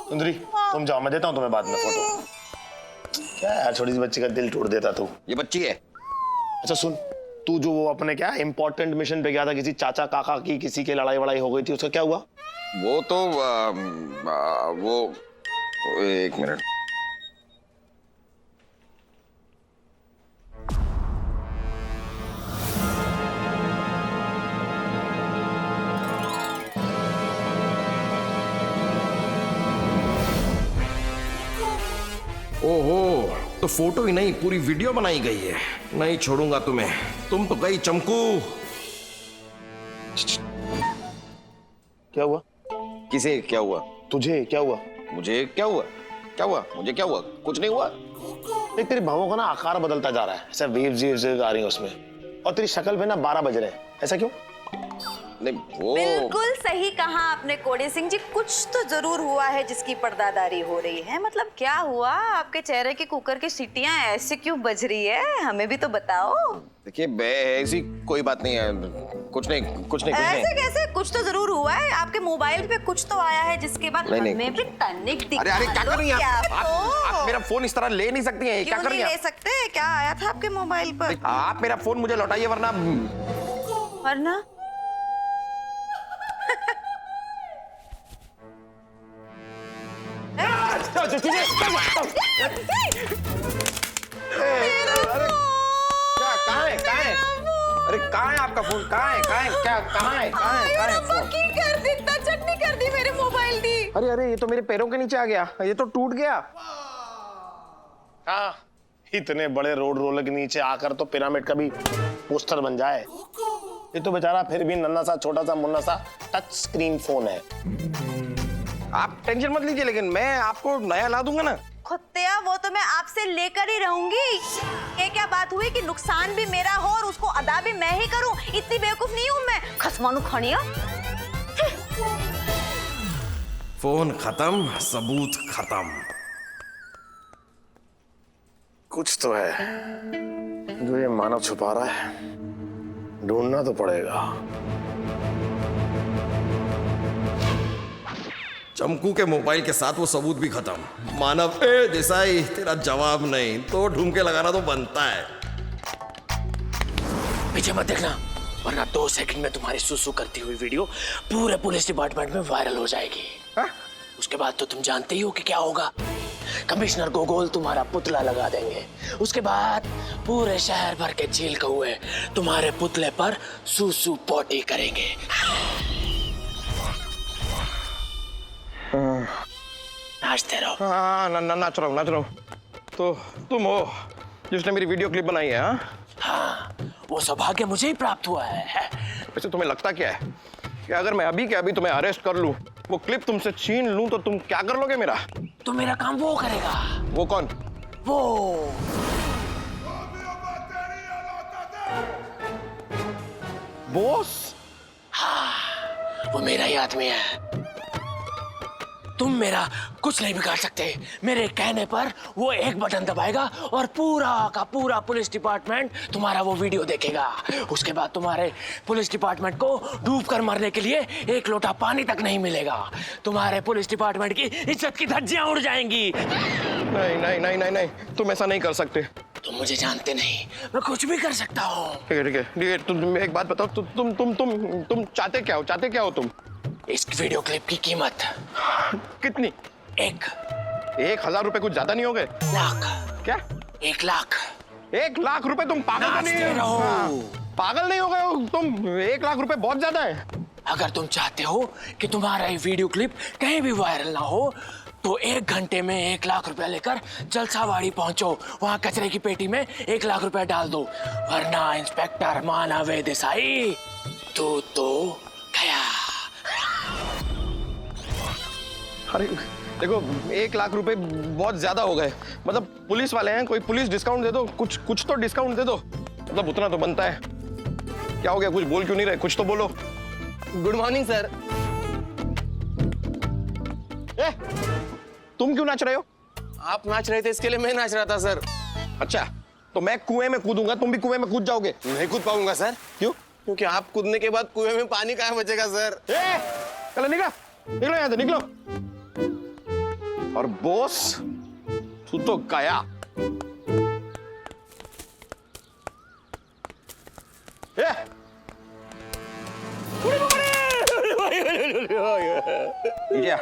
सुंदरी, तुम जाओ, मैं देता हूँ तुम्हें बाद में फोटो। क्या यार, छोटी सी बच्ची का दिल तोड़ देता तू। ये बच्ची है। अच्छा सुन, तू जो वो अपने क्या इंपॉर्टेंट मिशन पे गया था, किसी चाचा काका की किसी की लड़ाई वड़ाई हो गई थी, उसका क्या हुआ? वो तो वो एक मिनट। ओहो, तो फोटो ही नहीं पूरी वीडियो बनाई गई है। नहीं छोड़ूंगा तुम्हें। तुम तो गई चमकू। क्या हुआ? किसे क्या हुआ? तुझे क्या हुआ? मुझे क्या हुआ? क्या हुआ? मुझे क्या हुआ? कुछ नहीं हुआ। देख, तेरी भावों का ना आकार बदलता जा रहा है, ऐसा वेव्स आ रही है उसमें, और तेरी शक्ल पे ना 12 बज रहे हैं। ऐसा क्यों? नहीं वो बिल्कुल सही कहा आपने कोड़े सिंह जी, कुछ तो जरूर हुआ है जिसकी पर्दादारी हो रही है। मतलब क्या हुआ? आपके चेहरे की कुकर की सीटियां ऐसे क्यों बज रही है? हमें भी तो बताओ। देखिए, ऐसी कोई बात नहीं है। कुछ नहीं। ऐसे कैसे? कुछ तो जरूर हुआ है। आपके मोबाइल पे कुछ तो आया है जिसके बाद नहीं, हमें भी टनिक दिखा अरे क्या कर रही हैं आप? क्या तो? आप मेरा फोन इस तरह ले नहीं सकती हैं। क्या क्यों कर रही नहीं हैं ले सकते? क्या आया था आपके मोबाइल पर? आप मेरा फोन मुझे लौटाइए, वरना वरना कहाँ है? अरे कहाँ है आपका फोन? कहाँ है फोन? कर दी, चटनी कर दी मेरे मोबाइल दी। अरे ये तो मेरे पैरों के नीचे आ गया, ये तो टूट गया। हाँ, इतने बड़े रोड रोलर के नीचे आकर तो पिरामिड का भी पोस्टर बन जाए। ये तो बेचारा फिर भी नन्हा सा छोटा सा मुन्ना सा टच स्क्रीन फोन है। आप टेंशन मत लीजिए, लेकिन मैं आपको नया ला दूंगा ना। खुत्तिया, वो तो मैं आपसे लेकर ही रहूंगी। ये क्या बात हुई कि नुकसान भी मेरा हो और उसको अदा भी मैं ही करूं? इतनी बेवकूफ नहीं हूं मैं। खसमानू खड़िया। फोन खत्म, सबूत खत्म। कुछ तो है जो ये मानव छुपा रहा है, ढूंढना तो पड़ेगा। चमकू के मोबाइल के साथ वो सबूत भी खत्म। मानव ए देसाई, तेरा जवाब नहीं तो ढूंढ के लगाना तो बनता है। पीछे मत देखना, वरना 2 सेकंड में तुम्हारी सुसु करती हुई वीडियो पूरे पुलिस डिपार्टमेंट में वायरल हो जाएगी। उसके बाद तो तुम जानते ही हो कि क्या होगा। कमिश्नर गोगोल तुम्हारा पुतला लगा देंगे। उसके बाद पूरे शहर भर के झील कौए तुम्हारे पुतले पर सुसु पोटी करेंगे। नाचते रहो। हाँ, नाच रहा हूँ। तो तुम हो जिसने मेरी वीडियो क्लिप बनाई है? हाँ, वो सौभाग्य मुझे ही प्राप्त हुआ है। वैसे तुम्हें लगता क्या है कि अगर मैं अभी के अभी तुम्हें अरेस्ट कर लूं, वो क्लिप तुमसे छीन लूं, तो तुम क्या कर लोगे मेरा? तो मेरा काम वो करेगा। वो कौन? वो बॉस? वो मेरा ही आदमी है। तुम मेरा कुछ नहीं बिगाड़ सकते। मेरे कहने पर वो एक बटन दबाएगा और पूरा का पूरा पुलिस डिपार्टमेंट तुम्हारा वो वीडियो देखेगा। उसके बाद तुम्हारे पुलिस डिपार्टमेंट को डूब कर मरने के लिए एक लोटा पानी तक नहीं मिलेगा। तुम्हारे पुलिस डिपार्टमेंट की इज्जत की धज्जियां उड़ जाएंगी। नहीं नहीं नहीं नहीं नहीं, तुम ऐसा नहीं कर सकते। तुम मुझे जानते नहीं, मैं कुछ भी कर सकता हूँ। ठीक है ठीक है ठीक है, तुम एक बात बताओ, तुम चाहते क्या हो? चाहते क्या हो तुम? इस वीडियो क्लिप की कीमत कितनी? 1,000 रुपए कुछ ज्यादा नहीं हो गए? लाख। क्या? 1 लाख। 1 लाख रुपए? तुम पागल तो नहीं नाचते रहो। पागल नहीं हो गए हो तुम? 1 लाख रुपए बहुत ज्यादा है। अगर तुम चाहते हो कि तुम्हारा ये वीडियो क्लिप कहीं भी वायरल ना हो तो 1 घंटे में 1 लाख रुपया लेकर जलसावाड़ी पहुंचो। वहां कचरे की पेटी में 1 लाख रुपया डाल दो, वरना इंस्पेक्टर मानव देसाई तू तो गया। अरे देखो, 1 लाख रुपए बहुत ज्यादा हो गए। मतलब पुलिस वाले हैं, कोई पुलिस डिस्काउंट दे दो, कुछ तो डिस्काउंट दे दो। मतलब उतना तो बनता है। क्या हो गया? कुछ बोल क्यों नहीं रहे? कुछ तो बोलो। Good morning sir. तुम क्यों नाच रहे हो? आप नाच रहे थे इसके लिए मैं नाच रहा था सर। अच्छा, तो मैं कुएं में कूदूंगा, तुम भी कुएं में कूद जाओगे? नहीं कूद पाऊंगा सर। क्यों? क्योंकि आप कूदने के बाद कुएं में पानी कहाँ बचेगा सर। चलो निकलो यहाँ से, निकलो। और बॉस, तू तो गया। क्या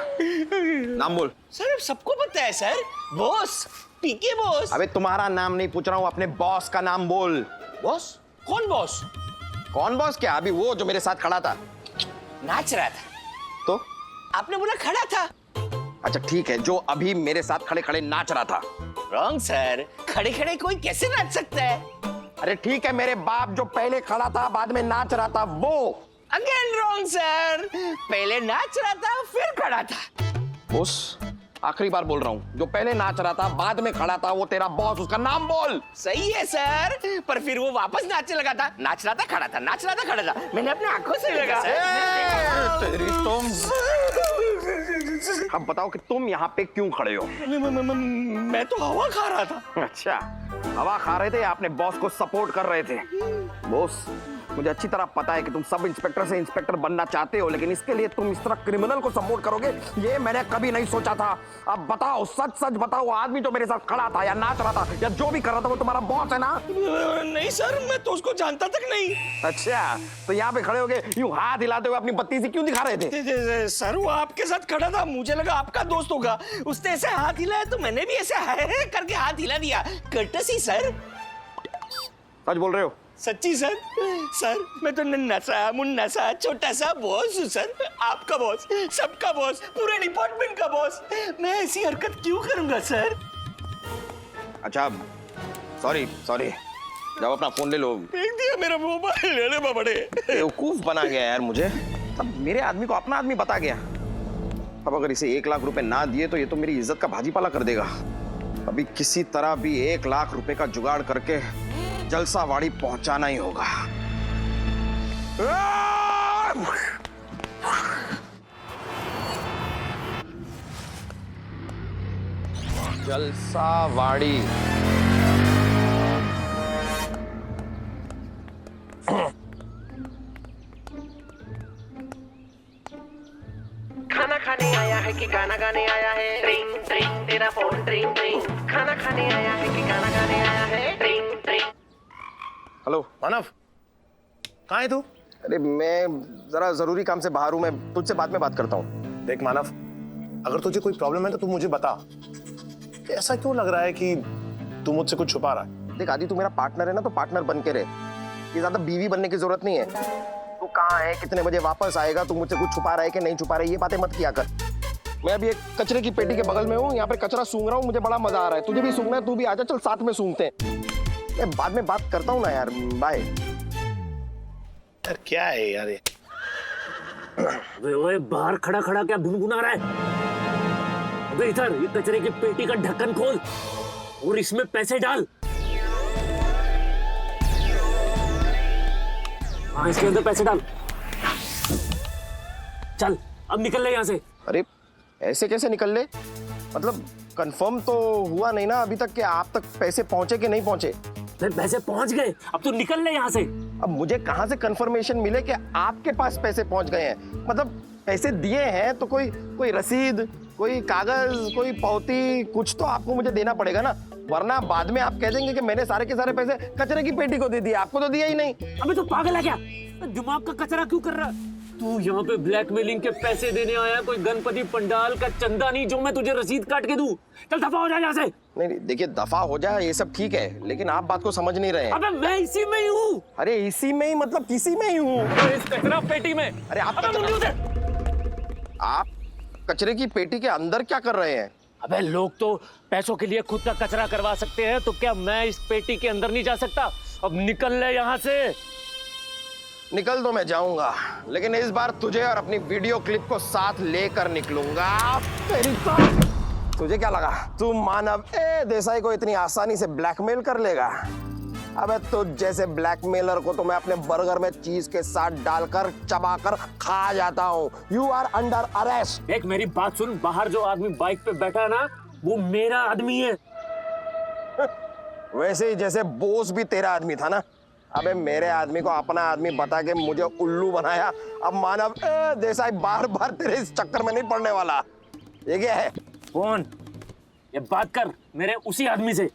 नाम बोल? सर सबको पता है सर, बॉस, पीके बॉस। अबे तुम्हारा नाम नहीं पूछ रहा हूँ, अपने बॉस का नाम बोल। बॉस? कौन बॉस? कौन बॉस? क्या अभी वो जो मेरे साथ खड़ा था? नाच रहा था। तो आपने बोला खड़ा था। अच्छा ठीक है, जो अभी मेरे साथ खड़े खड़े नाच रहा था। रॉन्ग सर, खड़े खड़े कोई कैसे नाच सकता है? अरे ठीक है, मेरे बाप जो पहले खड़ा था बाद में नाच रहा था वो। अगेन रॉन्ग सर, पहले नाच रहा था फिर खड़ा था। बॉस, आखिरी बार बोल रहा हूँ, जो पहले नाच रहा था बाद में खड़ा था वो तेरा बॉस, उसका नाम बोल। सही है सर, पर फिर वो वापस नाचने लगा था। नाच रहा था खड़ा था, नाच रहा था खड़ा था, मैंने अपने आंखों से देखा सर। तेरी तुम। अब बताओ कि तुम यहाँ पे क्यों खड़े हो? मैं तो हवा खा रहा था। अच्छा, हवा खा रहे थे या अपने बॉस को सपोर्ट कर रहे थे? बॉस, मुझे अच्छी तरह पता है कि तुम सब इंस्पेक्टर से इंस्पेक्टर बनना चाहते हो, लेकिन इसके लिए तुम इस तरह क्रिमिनल को सपोर्ट करोगे ये मैंने कभी नहीं सोचा था। अब बताओ, सच सच बताओ, आदमी जो मेरे साथ खड़ा था या नाच रहा था या जो भी कर रहा था वो तुम्हारा बॉस है ना? नहीं सर, मैं तो उसको जानता तक नहीं। अच्छा, तो यहाँ पे खड़े होके यूं हाथ हिलाते हुए अपनी बत्ती से क्यों दिखा रहे थे? सर वो आपके साथ खड़ा था, मुझे लगा आपका दोस्त होगा, उसने ऐसे हाथ हिलाया तो मैंने भी ऐसे है करके हाथ हिला दिया। Courtesy sir. सच बोल रहे हो? सच्ची सर। सर मैं तो नन्हा सा मुन्ना सा छोटा सा बॉस हूँ सर, आपका बॉस, सबका बॉस, पूरे डिपार्टमेंट का बॉस। मैं ऐसी हरकत क्यों करूंगा सर? अच्छा सॉरी, जाओ अपना फोन ले लो। फेंक दिया मेरा मोबाइल। अरे बाबड़े, बेवकूफ बना गया यार मुझे। अब मेरे आदमी को अपना आदमी बता गया। अब अगर इसे 1 लाख रुपए ना दिए तो ये तो मेरी इज्जत का भाजीपाला कर देगा। अभी किसी तरह भी 1 लाख रुपए का जुगाड़ करके जलसावाड़ी पहुंचाना ही होगा। जलसावाड़ी। खाना खाने आया है कि गाना गाने आया है? ट्रिंग ट्रिंग तेरा फोन ट्रिंग ट्रिंग। खाना खाने आया है कि गाना गाने आया है? ट्रिंग ट्रिंग। हेलो मानव, कहाँ है तू? अरे मैं जरा जरूरी काम से बाहर हूँ, मैं तुझसे बाद में बात करता हूँ। देख मानव, अगर तुझे कोई प्रॉब्लम है तो तू मुझे बता। ऐसा क्यों लग रहा है कि तू मुझसे कुछ छुपा रहा है? देख आदि, तू मेरा पार्टनर है ना, तो पार्टनर बन के रहे। ये ज्यादा बीवी बनने की जरूरत नहीं है। तू कहाँ है, कितने बजे वापस आएगा, तू मुझसे कुछ छुपा रहा है कि नहीं छुपा रहा है, ये बातें मत किया कर। मैं अभी एक कचरे की पेटी के बगल में हूँ, यहाँ पे कचरा सूंघ रहा हूँ, मुझे बड़ा मजा आ रहा है। तुझे भी सूंघना है, तू भी आजा, चल साथ में सूंघते हैं। मैं बाद में बात करता हूँ ना यार, बाय। यार क्या है यार ये? ओए बाहर खड़ा खड़ा क्या भुनभुना रहा है? अबे इधर ये कचरे की पेटी का ढक्कन खोल और इसमें पैसे डाल। हाँ, इसके अंदर पैसे डाल। चल अब निकल ले यहाँ से। अरे ऐसे कैसे निकल ले? मतलब कंफर्म तो हुआ नहीं ना अभी तक कि आप तक पैसे पहुंचे कि नहीं पहुंचे? पैसे पहुंच गए, अब तो निकल ले यहाँ से। अब मुझे कहां से कंफर्मेशन मिले कि आपके पास पैसे पहुंच गए हैं? मतलब पैसे दिए हैं तो कोई रसीद, कोई कागज, कोई पावती, कुछ तो आपको मुझे देना पड़ेगा ना, वरना बाद में आप कह देंगे कि मैंने सारे के सारे पैसे कचरे की पेटी को दे दिए, आपको तो दिया ही नहीं। अबे तो पागल है क्या? दिमाग का कचरा क्यों कर रहा है? तू यहाँ पे ब्लैकमेलिंग के पैसे देने आया, कोई गणपति पंडाल का चंदा नहीं जो मैं तुझे रसीद काट के दूं। चल दफा हो जा यहाँ से। नहीं देखिए, दफा हो जाए ये सब ठीक है, लेकिन आप बात को समझ नहीं रहे हैं। अबे मैं इसी में ही हूँ। अरे इसी में ही मतलब किसी में ही हूँ? इस कचरा पेटी में। अरे आप कचरे की पेटी के अंदर क्या कर रहे हैं? अबे लोग तो पैसों के लिए खुद का कचरा करवा सकते हैं, तो क्या मैं इस पेटी के अंदर नहीं जा सकता? अब निकल ले यहाँ से। निकल तो मैं जाऊंगा, लेकिन इस बार तुझे और अपनी वीडियो क्लिप को साथ लेकर निकलूंगा। तुझे क्या लगा तू मानव देसाई को इतनी आसानी से ब्लैकमेल कर लेगा? अबे तुझ जैसे ब्लैकमेलर को तो मैं अपने बर्गर में चीज के साथ डालकर चबाकर खा जाता हूँ। You are under arrest. देख मेरी बात सुन, बाहर जो आदमी बाइक पे बैठा है ना, वो मेरा आदमी है। वैसे ही जैसे बोस भी तेरा आदमी था ना। अबे मेरे आदमी को अपना आदमी बता के मुझे उल्लू बनाया। अब मानव देसाई बार बार तेरे इस चक्कर में नहीं पड़ने वाला। ये क्या है? कौन? ये बात कर मेरे उसी आदमी से।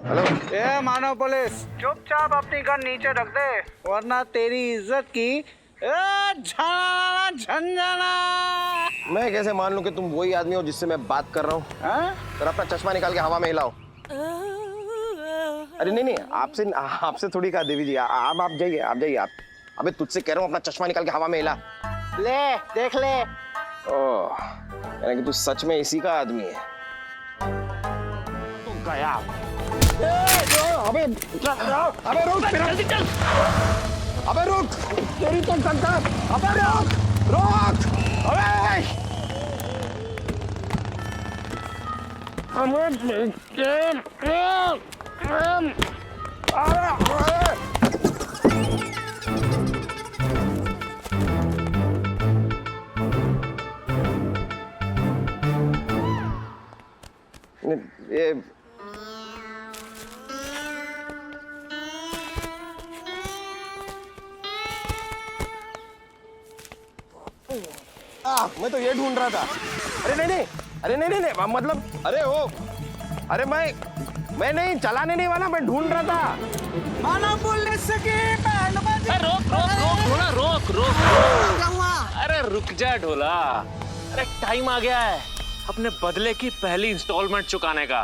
हेलो। ए मानव पुलिस, चुपचाप अपनी गन नीचे रख दे, वरना तेरी इज्जत की झंझना। मैं कैसे मान लूं कि तुम वही आदमी हो जिससे मैं बात कर रहा हूँ? तो अपना चश्मा निकाल के हवा में हिलाओ। अरे नहीं, आपसे थोड़ी कहा देवी जी, आप जाइए, आप जाइए। आप अबे तुझसे कह रहा हूँ, अपना चश्मा निकाल के हवा में हिला। ले देख ले। ओह, यानी कि तू सच में इसी का आदमी है। तू गया। अबे रुक, जल्दी चल। अबे रुक, तेरी तो टक्कर। अबे रुक, ये मैं तो ये ढूंढ रहा था। अरे नहीं, मतलब अरे मैं नहीं चलाने नहीं वाला, मैं ढूंढ रहा था। मानव पुलिस की बैंडबाजी। रोक। अरे रुक जा ढोला। अरे टाइम आ गया है अपने बदले की पहली इंस्टॉलमेंट चुकाने का।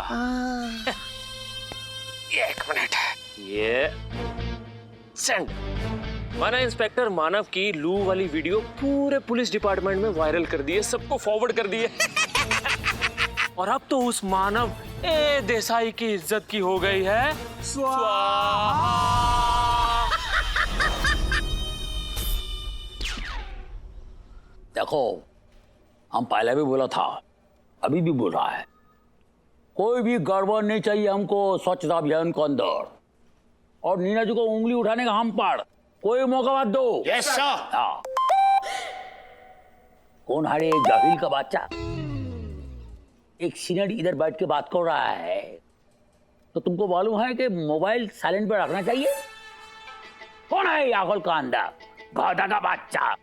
एक मिनट। ये सेंड। मैंने इंस्पेक्टर मानव की लू वाली वीडियो पूरे पुलिस डिपार्टमेंट में वायरल कर दी है, सबको फॉरवर्ड कर दी है। और अब तो उस मानव देसाई की इज्जत की हो गई है स्वाहा। देखो, हम पहले भी बोला था, अभी भी बोल रहा है, कोई भी गड़बड़ नहीं चाहिए हमको स्वच्छता अभियान के अंदर। और नीना जी को उंगली उठाने का हम पाड़, कोई मौका मत दो। Yes sir. हाँ। कौन है ये जाहिल का बच्चा? एक सीनियर इधर बैठ के बात कर रहा है, तो तुमको मालूम है कि मोबाइल साइलेंट पे रखना चाहिए? कौन है यागल का अंदर गधा का बच्चा?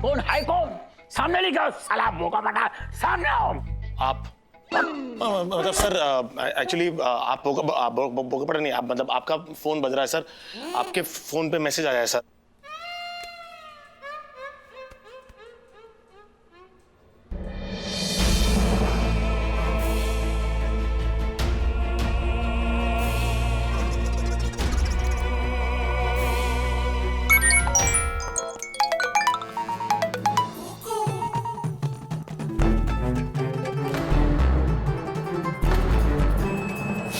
कौन है? कौन? सामने लिखो साला भोगा बटा, सामने आओ। आप मतलब सर एक्चुअली आप बोका पड़ा नहीं, आप मतलब आपका फोन बज रहा है सर, आपके फोन पे मैसेज आया है सर।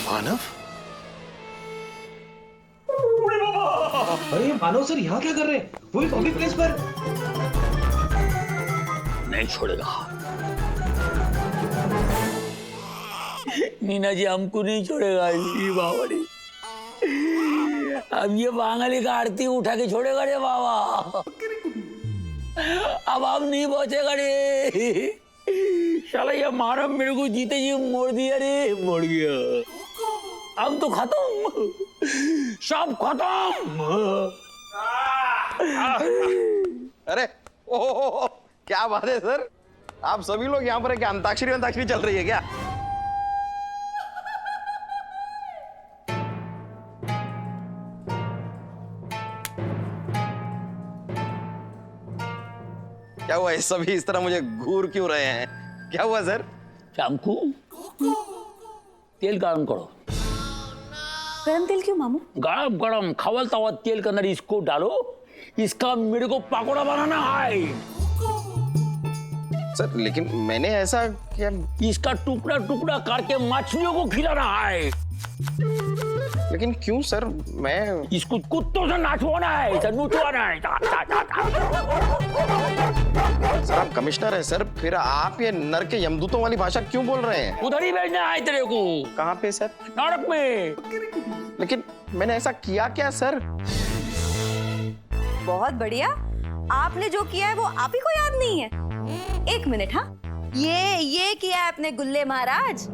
मानव? अरे मानव सर यहाँ क्या कर रहे हैं? वो भी पब्लिक प्लेस पर। नहीं छोड़ेगा नीना जी, हमको नहीं छोड़ेगा ये बावड़ी। अब ये बांगली का आरती उठा के छोड़ेगा रे बाबा। अब हम नहीं बचेगा रे। साला ये मानव मेरे को जीते जी मोड़ दिया रे, मोड़ गया। हम तो खत्म, सब खत्म। अरे ओह, क्या बात है सर, आप सभी लोग यहाँ पर क्या अंताक्षरी चल रही है क्या? क्या हुआ, इस सभी इस तरह मुझे घूर क्यों रहे हैं? क्या हुआ सर? चमकू, तेल गरम करो। गरम तेल क्यों मामू? गरम गरम खवलता हुआ तेल के अंदर इसको डालो, इसका मेरे को पकौड़ा बनाना है। सर लेकिन मैंने ऐसा क्या? इसका टुकड़ा टुकड़ा करके मछलियों को खिलाना है। लेकिन क्यों सर? मैं इसको कुत्तों से नाचवाना है, इसे नुचवाना है। सर आप कमिश्नर हैं सर, फिर आप ये नर के यमदूतों वाली भाषा क्यों बोल रहे हैं? उधर ही भेजना है तेरे को। कहाँ पे सर? नरक में। लेकिन मैंने ऐसा किया क्या सर? बहुत बढ़िया, आपने जो किया है वो आप ही को याद नहीं है? एक मिनट, हाँ, ये किया है अपने गुल्ले महाराज।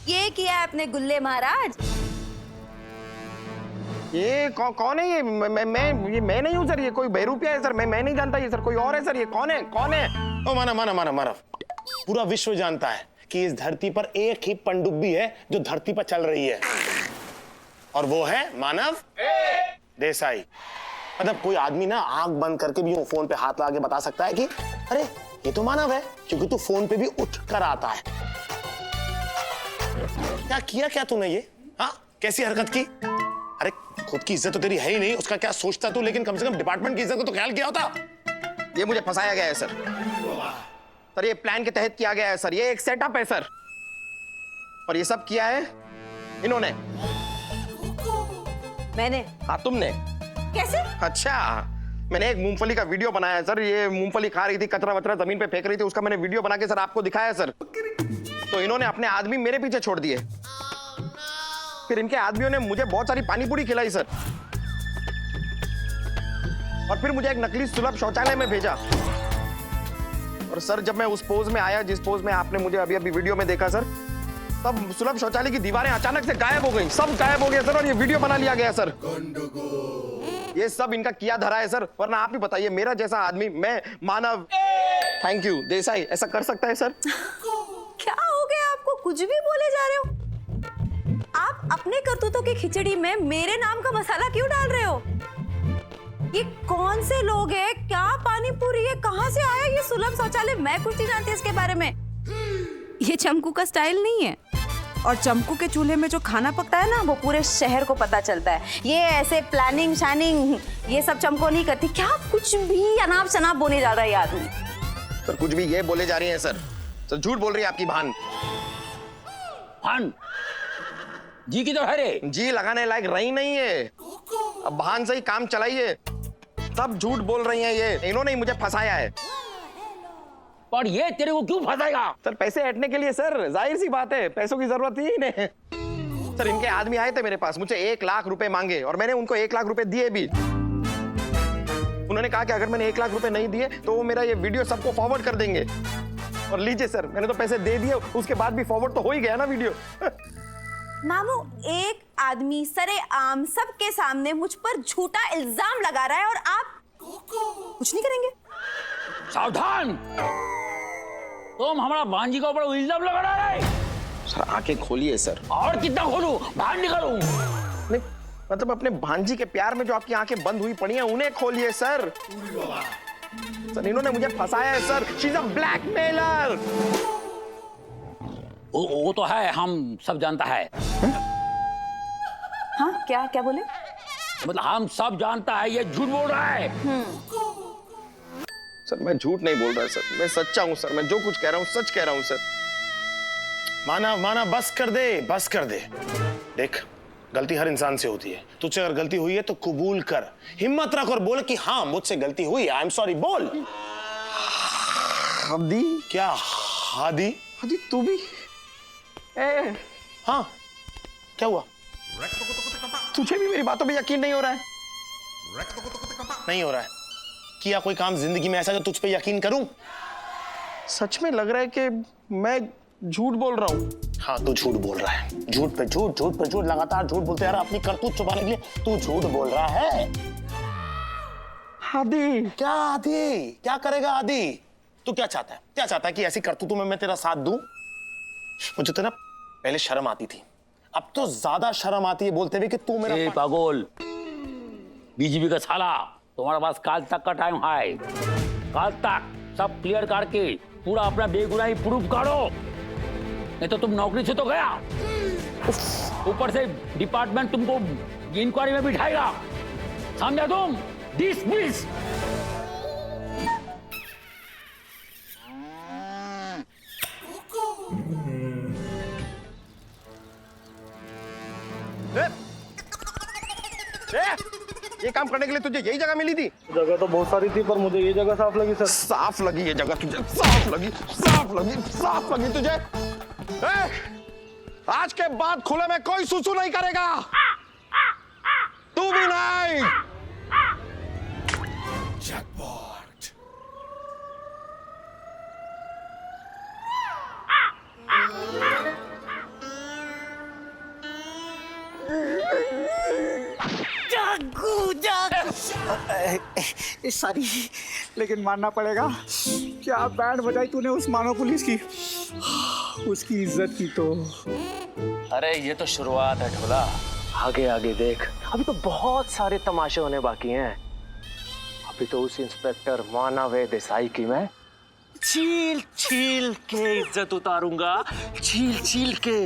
ये किया है अपने गुल्ले महाराज। ये कौन है ये? मैं नहीं हूँ सर, ये कोई बहरूपिया है सर, मैं नहीं जानता ये सर, कोई और है सर। ये कौन है? ओ मानव, पूरा विश्व जानता है कि इस धरती पर एक ही पनडुब्बी है जो धरती पर चल रही है, और वो है मानव देसाई। मतलब कोई आदमी ना आंख बंद करके भी फोन पे हाथ लगा के बता सकता है कि अरे ये तो मानव है, क्योंकि तू फोन पे भी उठ कर आता है। क्या किया क्या तूने ये? हाँ, कैसी हरकत की? अरे खुद की इज्जत तो तेरी है ही नहीं, उसका क्या सोचता तू? लेकिन कम से कम डिपार्टमेंट की इज्जत को तो ख्याल किया होता। ये मुझे फंसाया गया है सर। सर ये प्लान के तहत किया गया है सर, ये एक सेटअप है सर, और ये सब किया है इन्होंने। मैंने? हाँ तुमने। कैसे? अच्छा, मैंने एक मूंगफली का वीडियो बनाया है सर। ये मूंगफली खा रही थी, कचरा वचरा जमीन पे फेंक रही थी, उसका मैंने वीडियो बना के सर आपको दिखाया सर। तो इन्होंने अपने आदमी मेरे पीछे छोड़ दिए, फिर इनके आदमियों ने मुझे बहुत सारी पानी पूरी खिलाई सर, और फिर मुझे एक नकली सुलभ शौचालय में भेजा। और सर जब मैं उस पोज में आया जिस पोज में आपने मुझे अभी अभी वीडियो में देखा सर, तब सुलभ शौचालय की दीवारें अचानक से गायब हो गई, सब गायब हो गया सर, और ये वीडियो बना लिया गया सर। ये सब इनका किया धरा है सर, वरना आप ही बताइए, मेरा जैसा आदमी, मैं मानव थैंक यू देसाई ऐसा कर सकता है सर? क्या हो गया आपको? कुछ भी बोले जा रहे हो। आप अपने करतूतों की खिचड़ी में मेरे नाम का मसाला क्यों डाल रहे हो? ये कौन से लोग हैं? क्या पानी पूरी है? कहां से आया ये सुलभ शौचालय? मैं कुछ नहीं जानती इसके बारे में। ये चमकू का स्टाइल नहीं है, और चमकू के चूल्हे में जो खाना पकता है ना, वो पूरे शहर को पता चलता है। ये ऐसे प्लानिंग शानिंग ये सब चमको नहीं करती। क्या कुछ भी अनाप शनाप बोले जा रहा है आदमी? सर कुछ भी ये बोले जा रही हैं सर, सर झूठ बोल रही है आपकी भान। भान जी की तो है रे, जी लगाने लायक रही नहीं है, अब भान से ही काम चलाइए। सब झूठ बोल रही हैं ये, इन्होंने ही मुझे फंसाया है। पर ये तेरे को क्यों फंसाएगा? सर पैसे हटने के लिए सर, जाहिर सी बात है, पैसों की जरूरत ही नहीं। सर इनके आदमी आए थे मेरे पास, मुझे 1 लाख रुपए मांगे, और मैंने उनको 1 लाख रुपए दिए भी। उन्होंने कहा कि अगर मैंने 1 लाख रुपए नहीं दिए तो वो मेरा ये वीडियो सबको फॉरवर्ड कर देंगे। और लीजिए सर, मैंने तो पैसे दे दिए, उसके बाद भी फॉरवर्ड तो हो ही गया ना वीडियो। मामू, एक आदमी सरेआम सबके सामने मुझ पर झूठा इल्जाम लगा रहा है और आप कुछ नहीं करेंगे? सावधान, तुम हमारा भांजी के ऊपर इल्जाम लगा रहा है। सर आंखें खोलिए सर। और कितना खोलूं? बाहर निकालूं? नहीं मतलब अपने भांजी के प्यार में जो आपकी आंखें बंद हुई पड़ी हैं उन्हें खोलिए सर। सर इन्होंने मुझे फंसाया है sir, she is a blackmailer. वो तो है, हम सब जानता है। हाँ क्या क्या बोले? मतलब हम सब जानता है ये झूठ बोल रहा है। सर मैं झूठ नहीं बोल रहा सर, मैं सच्चा हूँ सर, मैं जो कुछ कह रहा हूँ सच कह रहा हूँ सर। मानव बस कर दे, बस कर दे। देख गलती हर इंसान से होती है। तुझसे अगर गलती हुई है तो कबूल कर, हिम्मत रख और बोल कि हाँ मुझसे गलती हुई है, आई एम सॉरी बोल। हादी, क्या हादी? हादी तू भी? हाँ क्या हुआ? तुझे भी मेरी बातों पे यकीन नहीं हो रहा है? नहीं हो रहा है? किया कोई काम जिंदगी में ऐसा जो तुझ पे यकीन करूं? सच में लग रहा है कि मैं झूठ बोल रहा हूँ। हाँ तू झूठ बोल रहा है, झूठ पे झूठ, झूठ पे झूठ, लगातार झूठ बोलते यार अपनी करतूत छुपाने के लिए तू झूठ बोल रहा है। हादी, क्या आदि? क्या करेगा आदि? तू क्या चाहता है? क्या चाहता है कि ऐसी करतूतों में मैं तेरा साथ दूं? मुझे तो ना पहले शर्म आती थी, अब तो ज्यादा शर्म आती है बोलते हुए कि तू मेरा ए पागल, बीजेपी का साला, तुम्हारे पास काल तक का टाइम है। काल तक सब क्लियर करके पूरा अपना बेगुनाही प्रूफ करो, नहीं तो तुम नौकरी से तो गया, ऊपर से डिपार्टमेंट तुमको इंक्वायरी में बिठाएगा, समझा तुम? डिसमिस। ये काम करने के लिए तुझे यही जगह मिली थी? जगह तो बहुत सारी थी पर मुझे ये जगह साफ लगी सर। साफ लगी ये जगह तुझे? साफ लगी, साफ लगी, साफ लगी तुझे? आज के बाद खुले में कोई सुसु नहीं करेगा, तू भी नहीं। जैकपॉट। सॉरी, लेकिन मानना पड़ेगा, क्या बैंड बजाई तूने उस मानव पुलिस की, उसकी इज्जत की तो। अरे ये तो शुरुआत है ढोला, आगे आगे देख, अभी तो बहुत सारे तमाशे होने बाकी हैं। अभी तो उस इंस्पेक्टर मानव देसाई की मैं छील छील के इज्जत उतारूंगा, छील छील के,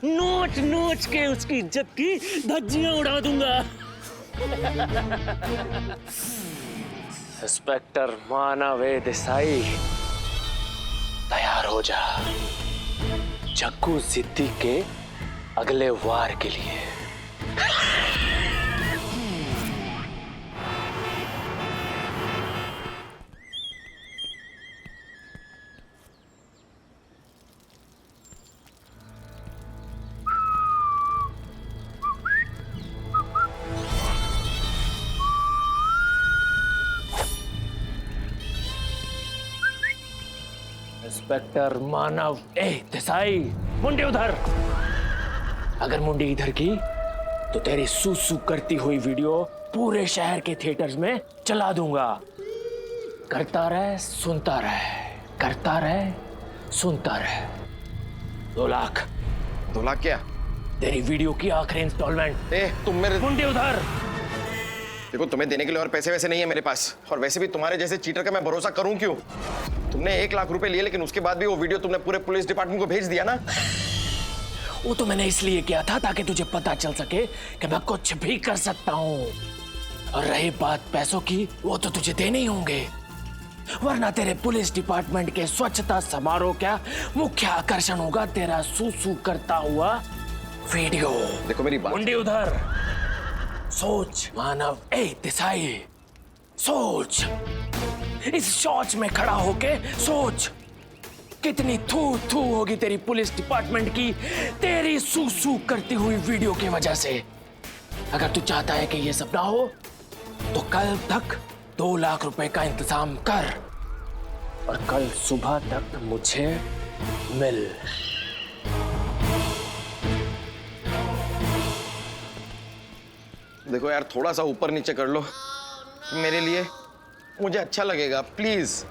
नोच नोच के उसकी इज्जत की धज्जियां उड़ा दूंगा। इंस्पेक्टर मानव देसाई, तैयार हो जा जग्गू जिद्दी के अगले वार के लिए। इंस्पेक्टर मानव देसाई, मुंडी उधर। अगर मुंडी इधर की तो तेरी सूसू करती हुई वीडियो पूरे शहर के थिएटर्स में चला दूंगा। करता रहे सुनता रहे, करता रहे सुनता रहे। 2 लाख। 2 लाख क्या? तेरी वीडियो की आखिरी इंस्टॉलमेंट। तुम मेरे मुंडी उधर। देखो तुम्हें देने के लिए और पैसे वैसे नहीं है मेरे पास, और वैसे भी तुम्हारे जैसे चीटर का मैं भरोसा करूं क्यों? तुमने 1 लाख रुपए लिए, लेकिन उसके बाद भी वो वीडियो तुमने पूरे पुलिस डिपार्टमेंट को भेज दिया ना। वो तो मैंने इसलिए किया था ताकि तुझे पता चल सके कि मैं कुछ भी कर सकता हूँ। और रही बात पैसों की, वो तो तुझे देने ही होंगे, वरना तेरे पुलिस डिपार्टमेंट के स्वच्छता समारोह का मुख्य आकर्षण होगा तेरा सूसू करता हुआ वीडियो। देखो मेरी बात। मुंडी उधर। सोच मानव देसाई, सोच। इस शौच में खड़ा होके सोच, कितनी थू थू होगी तेरी पुलिस डिपार्टमेंट की तेरी सूसू करती हुई वीडियो की वजह से। अगर तू चाहता है कि ये सब ना हो तो कल तक 2 लाख रुपए का इंतजाम कर, और कल सुबह तक मुझे मिल। देखो यार, थोड़ा सा ऊपर नीचे कर लो मेरे लिए, मुझे अच्छा लगेगा, प्लीज।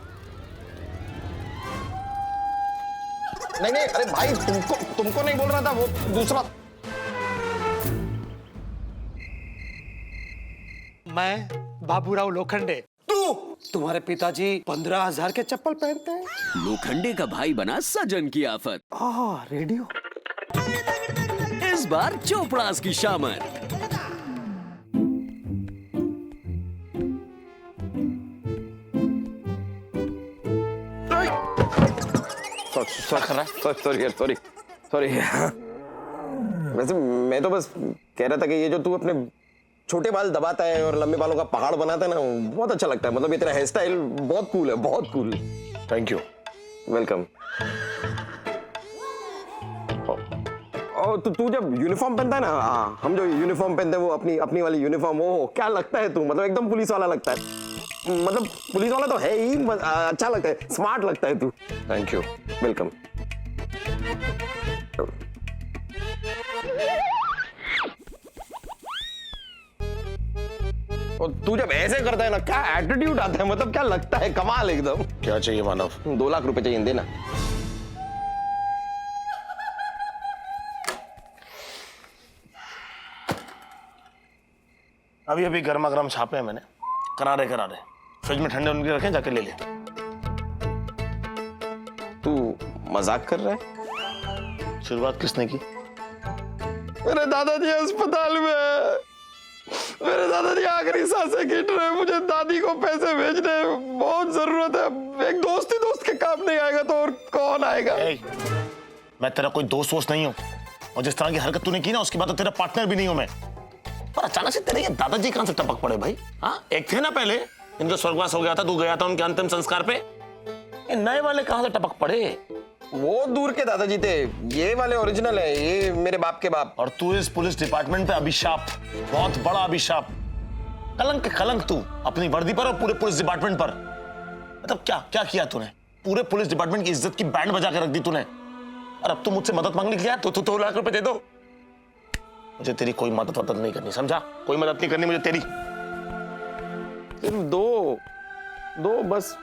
नहीं नहीं, अरे भाई तुमको नहीं बोल रहा था, वो दूसरा। मैं बाबूराव लोखंडे। तू? तुम्हारे पिताजी 15,000 के चप्पल पहनते हैं। लोखंडे का भाई बना सजन की आफत। रेडियो। इस बार चोपड़ास की शामर। Sorry sorry. वैसे मैं तो बस कह रहा था कि ये जो तू अपने छोटे बाल दबाता है और लंबे बालों का पहाड़ बनाता है ना, बहुत अच्छा लगता है। मतलब ये तेरा हेयर स्टाइल बहुत कूल है, बहुत कूल। Thank you. वेलकम। और तू जब यूनिफॉर्म पहनता है ना, हम जो यूनिफॉर्म पहनते हैं वो अपनी वाली यूनिफॉर्म, वो क्या लगता है तू, मतलब एकदम पुलिस वाला लगता है। मतलब पुलिस वाला तो है ही, अच्छा लगता है, स्मार्ट लगता है तू। Thank you. वेलकम। और तू जब ऐसे करता है ना, क्या एटीट्यूड आता है, मतलब क्या लगता है, कमाल एकदम। क्या चाहिए मानव? 2 लाख रुपए चाहिए, देना। अभी अभी गर्मा गर्म छापे हैं मैंने, करारे करारे, फ्रिज में ठंडे उनके रखे, जाके ले ले। तू मजाक कर रहा है? शुरुआत किसने की? मेरे दादाजी अस्पताल में है। मेरे दादाजी आखिरी सांसें गिन रहे हैं, मुझे दादी को पैसे भेजने बहुत जरूरत है। एक दोस्त ही दोस्त के काम नहीं आएगा तो और कौन आएगा? मैं तेरा कोई दोस्त नहीं हूँ, और जिस तरह की हरकत तूने की ना, उसके बाद तो तेरा पार्टनर भी नहीं हूं मैं। पर अचानक से तेरे ये दादाजी कहां से टपक पड़े भाई? हाँ, एक थे ना पहले, इनका स्वर्गवास हो गया था, तू गया था उनके अंतिम संस्कार पे। ये नए वाले कहां से टपक पड़े? वो दूर के दादाजी थे, ये वाले ओरिजिनल है, ये मेरे बाप के बाप। और तू इस पुलिस डिपार्टमेंट पे अभिशाप, बहुत बड़ा अभिशाप, कलंक कलंक तू अपनी वर्दी पर और पूरे पुलिस डिपार्टमेंट पर। मतलब क्या क्या किया तूने? पूरे पुलिस डिपार्टमेंट की इज्जत की बैंड बजा के रख दी तूने। और अब तू मुझसे मदद मांगने के लिए तो 2 लाख रुपए दे दो। मुझे तेरी कोई मदद नहीं करनी, समझा? कोई मदद नहीं करनी मुझे तेरी। सिर्फ दो बस।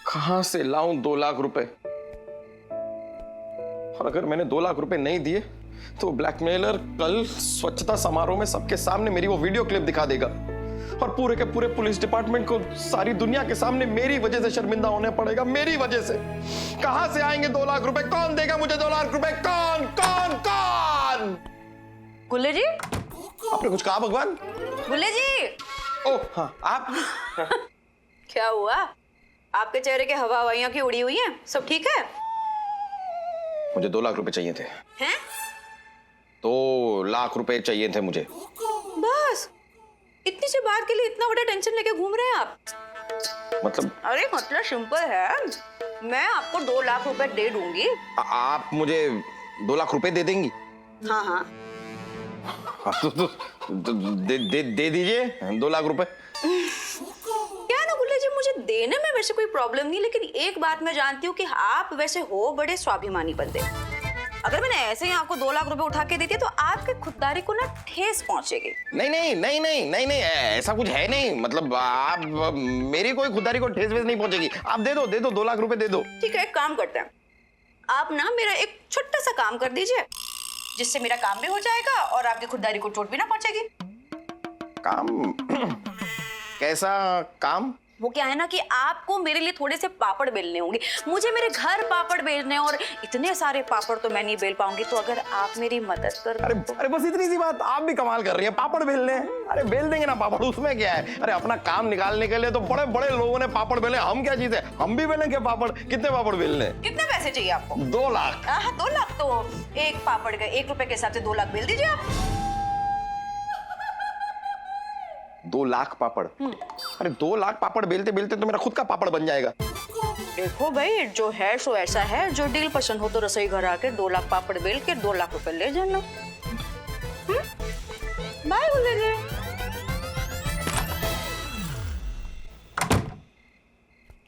कहां से लाऊं 2 लाख रुपए? और अगर मैंने 2 लाख रुपए नहीं दिए तो ब्लैकमेलर कल स्वच्छता समारोह में सबके सामने मेरी वो वीडियो क्लिप दिखा देगा, और पूरे के पूरे पुलिस डिपार्टमेंट को सारी दुनिया के सामने मेरी वजह से शर्मिंदा होने पड़ेगा, मेरी वजह से। कहां से आएंगे 2 लाख रुपए? कौन देगा मुझे 2 लाख रुपए? कौन कौन कौन? गुल्ले जी, आपने कुछ कहा भगवान? गुल्ले जी। ओ हाँ, आप। क्या हुआ? आपके चेहरे के हवा हवाइयां की उड़ी हुई हैं? सब ठीक है? मुझे 2 लाख रुपए चाहिए थे। हैं? 2 लाख रुपए चाहिए थे मुझे। बस इतनी सी बात के लिए इतना बड़ा टेंशन लेके घूम रहे हैं आप? मतलब? अरे मतलब सिंपल है, मैं आपको 2 लाख रुपए दे दूंगी। आप मुझे 2 लाख रुपए दे देंगी? हाँ हाँ। दे दीजिए 2 लाख रुपए। क्या ना गुल्ले जी, मुझे देने में वैसे कोई प्रॉब्लम नहीं, लेकिन एक बात मैं जानती हूँ कि आप वैसे हो बड़े स्वाभिमानी बंदे। अगर मैंने ऐसे ही आपको 2 लाख रुपए उठा के दे दिए तो आपके खुददारी को ना ठेस पहुंचेगी। नहीं, ऐसा कुछ है नहीं। मतलब आप, मेरी कोई खुददारी को ठेस वेस नहीं पहुंचेगी। आप दे दो 2 लाख रुपए दे दो। ठीक है, एक काम करते हैं, आप ना मेरा एक छोटा सा काम कर दीजिए, जिससे मेरा काम भी हो जाएगा और आपकी खुददारी को चोट भी ना पहुंचेगी। काम? कैसा काम? वो क्या है ना कि आपको मेरे लिए थोड़े से पापड़ बेलने होंगे। मुझे मेरे घर पापड़ बेलने, और इतने सारे पापड़ तो मैं नहीं बेल पाऊंगी, तो अगर आप मेरी मदद कर। अरे बस इतनी सी बात, आप भी कमाल कर रही हैं। पापड़ बेलने? अरे बेल देंगे ना पापड़, उसमें क्या है? अरे अपना काम निकालने के लिए तो बड़े बड़े लोगों ने पापड़ बेले, हम क्या चीज है? हम भी बेलेंगे पापड़। कितने पापड़ बेलने? कितने पैसे चाहिए आपको? 2 लाख। हाँ, 2 लाख तो एक पापड़ का 1 रुपए के हिसाब से 2 लाख बेल दीजिए आप। 2 लाख पापड़? अरे 2 लाख पापड़ बेलते बेलते तो मेरा खुद का पापड़ बन जाएगा। देखो भाई, जो है सो ऐसा है, जो डील पसंद हो तो रसोई घर आके 2 लाख पापड़ बेल के 2 लाख रुपए ले जाना। बाय गुल्ले जी।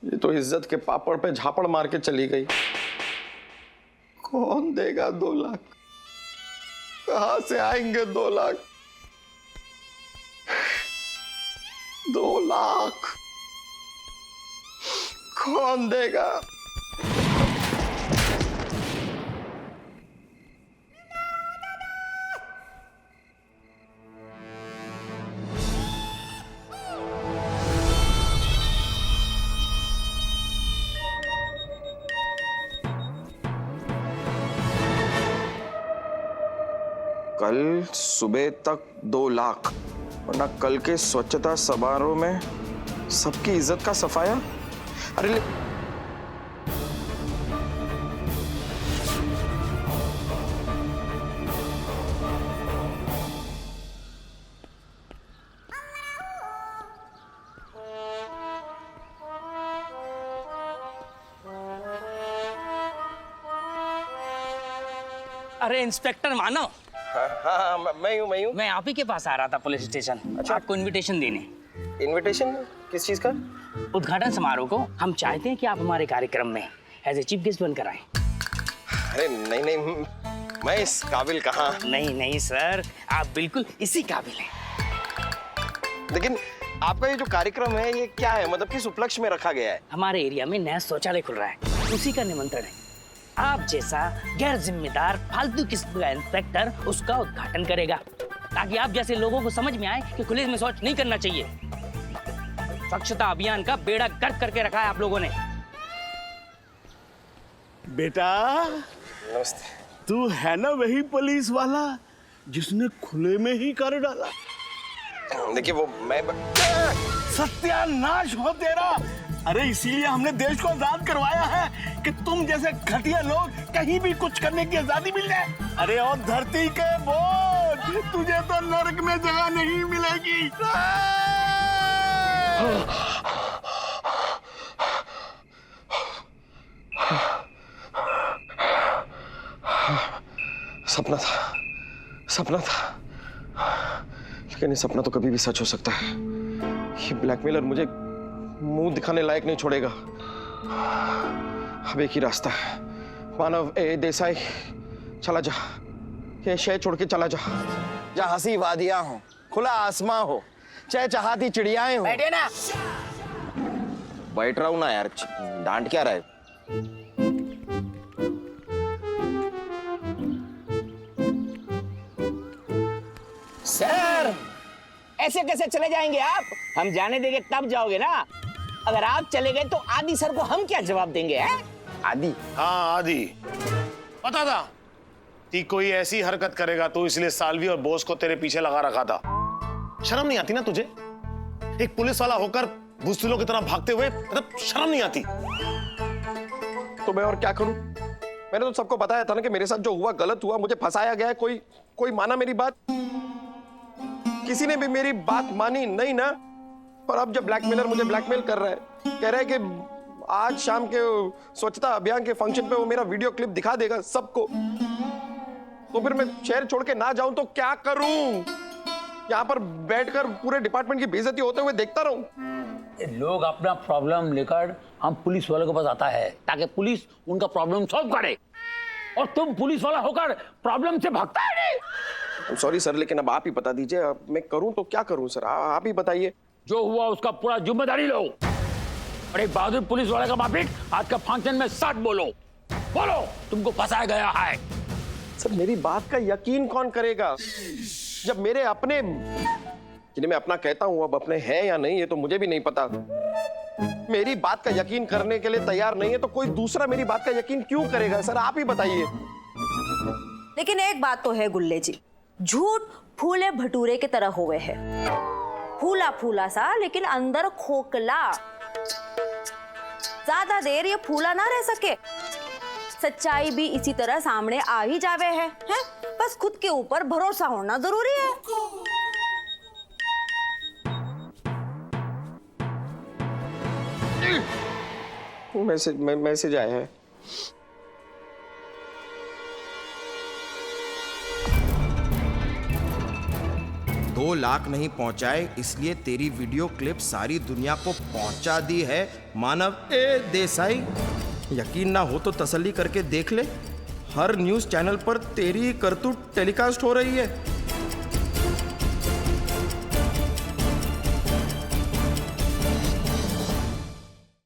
ये तो इज्जत के पापड़ पे झापड़ मार के चली गई। कौन देगा 2 लाख? कहां से आएंगे 2 लाख? 2 लाख कौन देगा? कल सुबह तक 2 लाख, वरना कल के स्वच्छता समारोह में सबकी इज्जत का सफाया। अरे अरे इंस्पेक्टर मानव, हाँ, मैं हूँ। मैं आप ही के पास आ रहा था पुलिस स्टेशन। अच्छा, आपको इनविटेशन देने। इनविटेशन किस चीज का? उद्घाटन समारोह को। हम चाहते हैं कि आप हमारे कार्यक्रम में एज ए चीफ गेस्ट बनकर आए। अरे नहीं, मैं इस काबिल कहाँ। नहीं सर, आप बिल्कुल इसी काबिल हैं। लेकिन आपका ये जो कार्यक्रम है ये क्या है, मतलब किस उपलक्ष्य में रखा गया है? हमारे एरिया में नया शौचालय खुल रहा है, उसी का निमंत्रण है। आप जैसा गैर जिम्मेदार फालतू किस्म का इंस्पेक्टर उसका उद्घाटन करेगा, ताकि आप जैसे लोगों को समझ में आए कि खुले में शौच नहीं करना चाहिए। स्वच्छता अभियान का बेड़ा गर्क करके रखा है आप लोगों ने। बेटा नमस्ते। तू है ना वही पुलिस वाला जिसने खुले में ही कर डाला? देखिए वो मैं सत्यानाश हो तेरा। अरे इसीलिए हमने देश को आजाद करवाया है कि तुम जैसे घटिया लोग कहीं भी कुछ करने की आजादी मिल जाए। अरे और धरती के बोझ, तुझे तो नरक में जगह नहीं मिलेगी। सपना था, लेकिन ये सपना तो कभी भी सच हो सकता है। ये ब्लैकमेलर मुझे मुंह दिखाने लायक नहीं छोड़ेगा। अब एक ही रास्ता है, मानव ए देसाई, चला जा, ये शहर छोड़ के चला जा, जहाँ हंसी वादियां हो, खुला आसमां हो, चहचहाती चिड़ियाएं हो। बैठे ना। बैठ रहा हूं ना यार, डांट क्या रहा है? सर, ऐसे कैसे चले जाएंगे आप? हम जाने देंगे तब जाओगे ना। अगर आप चले गए तो आदि सर को हम क्या जवाब देंगे? हैं? आदि? हाँ आदि, पता था कि कोई ऐसी हरकत करेगा, तो इसलिए साल्वी और बोस को तेरे पीछे लगा रखा था। शर्म नहीं आती ना तुझे? एक पुलिस वाला होकर बुज़दिलों की तरह भागते हुए, मतलब शर्म नहीं आती? तो मैं और क्या करूं? मैंने तो सबको बताया था ना कि मेरे साथ जो हुआ गलत हुआ, मुझे फंसाया गया है। कोई माना मेरी बात? किसी ने भी मेरी बात मानी नहीं ना। और अब जब ब्लैकमेलर मुझे ब्लैकमेल कर रहा है, कह रहा है कि आज शाम के स्वच्छता अभियान के फंक्शन पे वो मेरा वीडियो क्लिप दिखा देगा सबको, तो फिर मैं शहर छोड़ के ना जाऊं तो क्या करूं? यहाँ पर बैठकर पूरे डिपार्टमेंट की बेइज्जती होते हुए देखता रहूं? लोग अपना प्रॉब्लम लेकर हम पुलिस वालों के पास आता है, ताकि पुलिस उनका प्रॉब्लम सॉल्व करे, और तुम पुलिस वाला होकर प्रॉब्लम से भागता है। सॉरी सर, लेकिन अब आप ही बता दीजिए, अब मैं करूं तो क्या करूं सर? आप ही बताइए। जो हुआ उसका पूरा जिम्मेदारी लो, और एक बहादुर पुलिस वाले का मापिक आज का फंक्शन में सच बोलो तुमको फंसाया गया है। सर मेरी बात का यकीन कौन करेगा जब मेरे अपने, जिन्हें मैं अपना कहता हूं, अब अपने हैं या नहीं ये तो मुझे भी नहीं पता, मेरी बात का यकीन करने के लिए तैयार नहीं है, तो कोई दूसरा मेरी बात का यकीन क्यों करेगा? सर आप ही बताइए। लेकिन एक बात तो है गुल्ले जी, झूठ फूले भटूरे की तरह हुए है, फूला फूला सा लेकिन अंदर खोखला। ज्यादा देर ये फूला ना रह सके। सच्चाई भी इसी तरह सामने आ ही जावे है? बस खुद के ऊपर भरोसा होना जरूरी है। मैसेज आया है। दो लाख नहीं पहुंचाए, इसलिए तेरी वीडियो क्लिप सारी दुनिया को पहुंचा दी है मानव ए देसाई। यकीन ना हो तो तसल्ली करके देख ले, हर न्यूज़ चैनल पर तेरी करतूत टेलीकास्ट हो रही है।